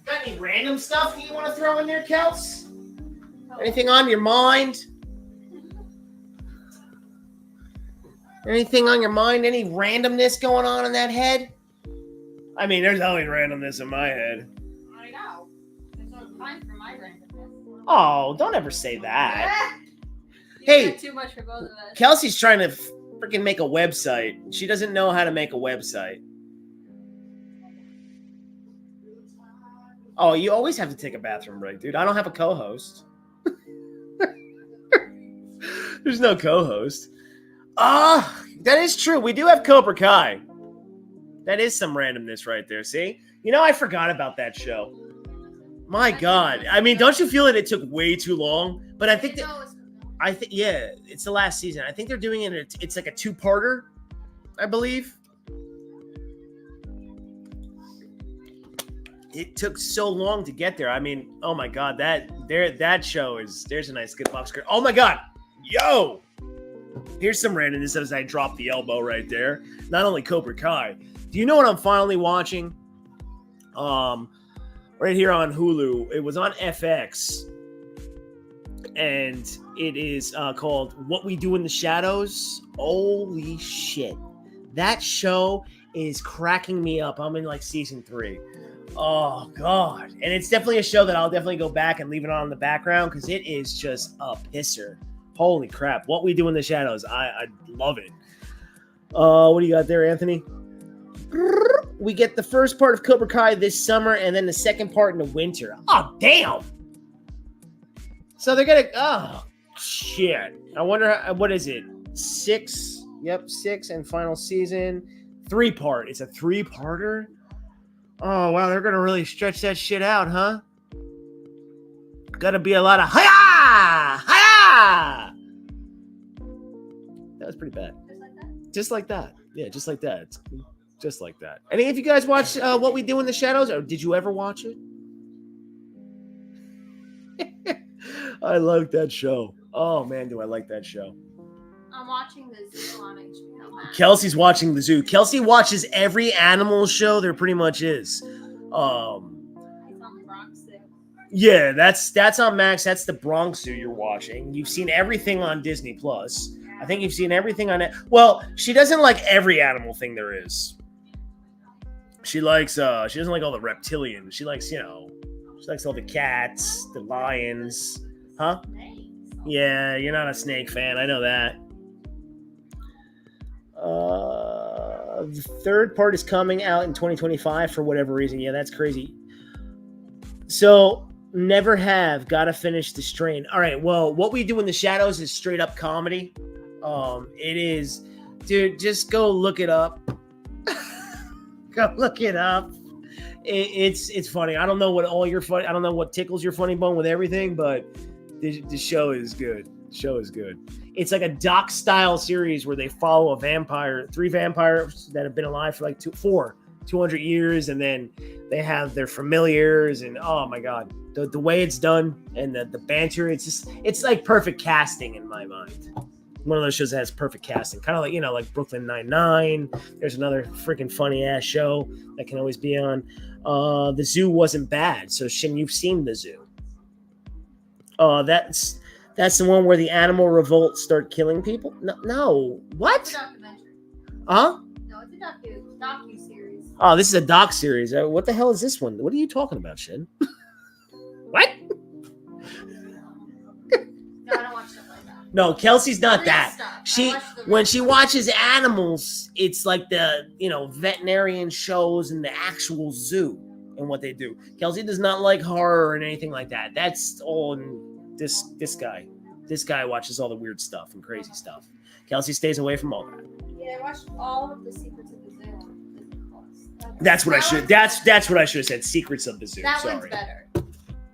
Got any random stuff you want to throw in there, Kels? Anything on your mind? Anything on your mind? Any randomness going on in that head? I mean, there's always randomness in my head. I know. There's no time for my randomness. Oh, don't ever say that. You Hey, got too much for both of us. Kelsey's trying to freaking make a website. She doesn't know how to make a website. Oh, you always have to take a bathroom break, dude. I don't have a co-host. There's no co-host. That is true. We do have Cobra Kai. That is some randomness right there. See? You know, I forgot about that show. My God. I mean, don't you feel that it took way too long? But I think yeah, it's the last season. I think they're doing it. It's like a two-parter, I believe. It took so long to get there. I mean, oh my God, that show is, there's a nice good box script. Oh my God. Yo. Here's some randomness as I drop the elbow right there. Not only Cobra Kai. Do you know what I'm finally watching? Right here on Hulu. It was on FX. And it is called What We Do in the Shadows. Holy shit. That show is cracking me up. I'm in like season 3. Oh, God. And it's definitely a show that I'll definitely go back and leave it on in the background because it is just a pisser. Holy crap. What We Do in the Shadows. I love it. What do you got there, Anthony? We get the first part of Cobra Kai this summer and then the second part in the winter. Oh, damn. So they're going to, oh, shit. I wonder, what is it? 6? Yep, 6 and final season. 3-part. It's a 3-parter? Oh, wow. They're going to really stretch that shit out, huh? Got to be a lot of hi-ya! Hi-ya! That was pretty bad. Just like that. Yeah, just like that. It's just like that. Any of you guys watch What We Do in the Shadows? Or did you ever watch it? I like that show. Oh, man, do I like that show. I'm watching the Zoo on HBO Max. Kelsey's watching the Zoo. Kelsey watches every animal show there pretty much is. It's on the Bronx Zoo. Yeah, that's on Max. That's the Bronx Zoo you're watching. You've seen everything on Disney Plus. I think you've seen everything on it. Well, she doesn't like every animal thing there is. She likes she doesn't like all the reptilians. She likes, she likes all the cats, the lions. Huh? Yeah, you're not a snake fan. I know that. The third part is coming out in 2025 for whatever reason. Yeah, that's crazy. So, never have. Gotta finish the strain. All right, well, What We Do in the Shadows is straight up comedy. It is, dude, just go look it up. Go look it up. It's funny. I don't know what I don't know what tickles your funny bone with everything, but the show is good. The show is good. It's like a doc style series where they follow three vampires that have been alive for like 200 years, and then they have their familiars, and oh my god, the way it's done and the banter, it's like perfect casting in my mind. One of those shows that has perfect casting, kind of like, like Brooklyn Nine-Nine. There's another freaking funny ass show that can always be on. The Zoo wasn't bad. So Shin, you've seen The Zoo. That's the one where the animal revolt start killing people. No. What? It's a documentary. Huh? No, it's a docu-series. Oh, this is a doc series. What the hell is this one? What are you talking about, Shin? What? No, I don't watch stuff like that. No, Kelsey's not Real that. stuff. When she watches animals, it's like the veterinarian shows and the actual zoo and what they do. Kelsey does not like horror and anything like that. That's all in this guy. This guy watches all the weird stuff and crazy stuff. Kelsey stays away from all that. Yeah, I watched all of the Secrets of the Zoo on Disney Plus. That's what I should. That's what I should have said. Secrets of the Zoo. That Sorry. one's better.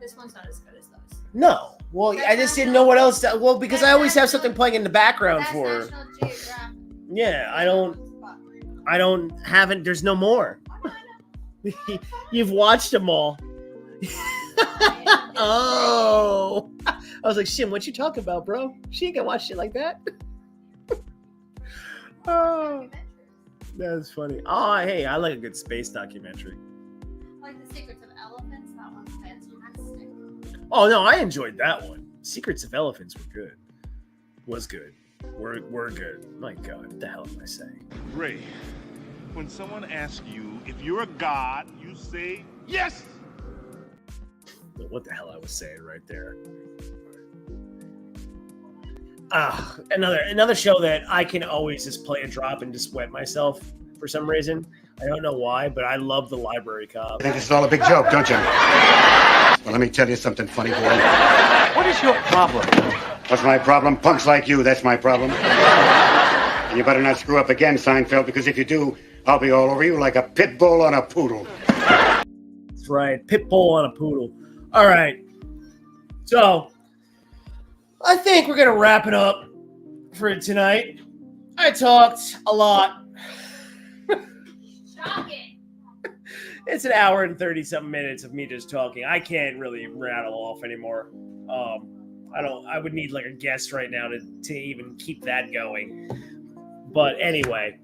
This one's not as good as those. No. Well, I just didn't know what else. Well, because I always have something playing in the background That's for. National Geographic. Yeah, haven't. There's no more. You've watched them all. Oh, I was like, Shim, what you talking about, bro? She ain't gonna watch shit like that. Oh, that's funny. Oh, hey, I like a good space documentary. Like The Secrets of Elephants. That one's fantastic. Oh no, I enjoyed that one. Secrets of Elephants were good. Was good. We're good. My God, what the hell am I saying? Ray, when someone asks you if you're a god, you say yes. What the hell I was saying right there. Another show that I can always just play a drop and just wet myself for some reason. I don't know why, but I love The Library Cop. I think this is all a big joke, don't you? Well, let me tell you something funny, boy. What is your problem? What's my problem? Punks like you, that's my problem. And you better not screw up again, Seinfeld, because if you do, I'll be all over you like a pit bull on a poodle. That's right, pit bull on a poodle. All right, so I think we're gonna wrap it up for tonight. I talked a lot. Shocking. It's an hour and 30-something minutes of me just talking. I can't really rattle off anymore. I would need like a guest right now to even keep that going. But anyway,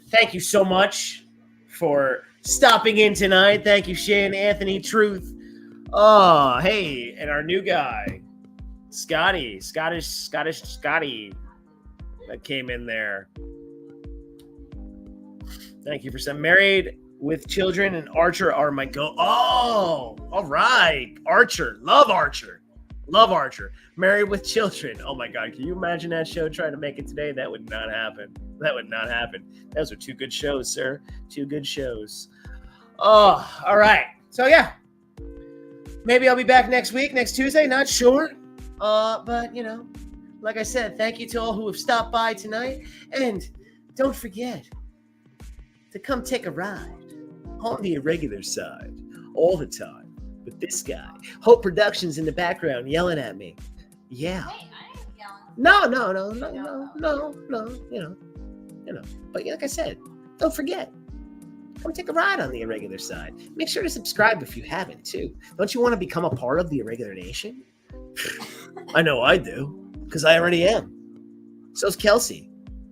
thank you so much for stopping in tonight. Thank you, Shane, Anthony, Truth. Oh, hey, and our new guy, Scottish Scotty, that came in there. Thank you for some married with children and Archer are my go. Oh, all right, Archer, love Archer. Love Archer. Married with Children. Oh my God. Can you imagine that show trying to make it today? That would not happen. That would not happen. Those are two good shows, sir. Two good shows. Oh, all right. So yeah. Maybe I'll be back next week, next Tuesday. Not sure. But you know, like I said, thank you to all who have stopped by tonight. And don't forget to come take a ride on the Irregular Side all the time. With this guy, Hope Productions in the background yelling at me. Yeah. Wait, I ain't yelling. No. You know. But like I said, don't forget. Come take a ride on the Irregular Side. Make sure to subscribe if you haven't too. Don't you want to become a part of the Irregular Nation? I know I do, because I already am. So's Kelsey.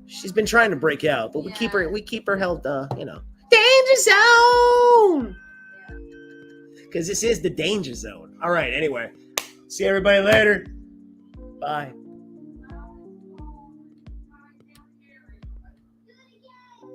She's been trying to break out, but we keep her held, danger zone. Because this is the danger zone. All right, anyway. See everybody later. Bye.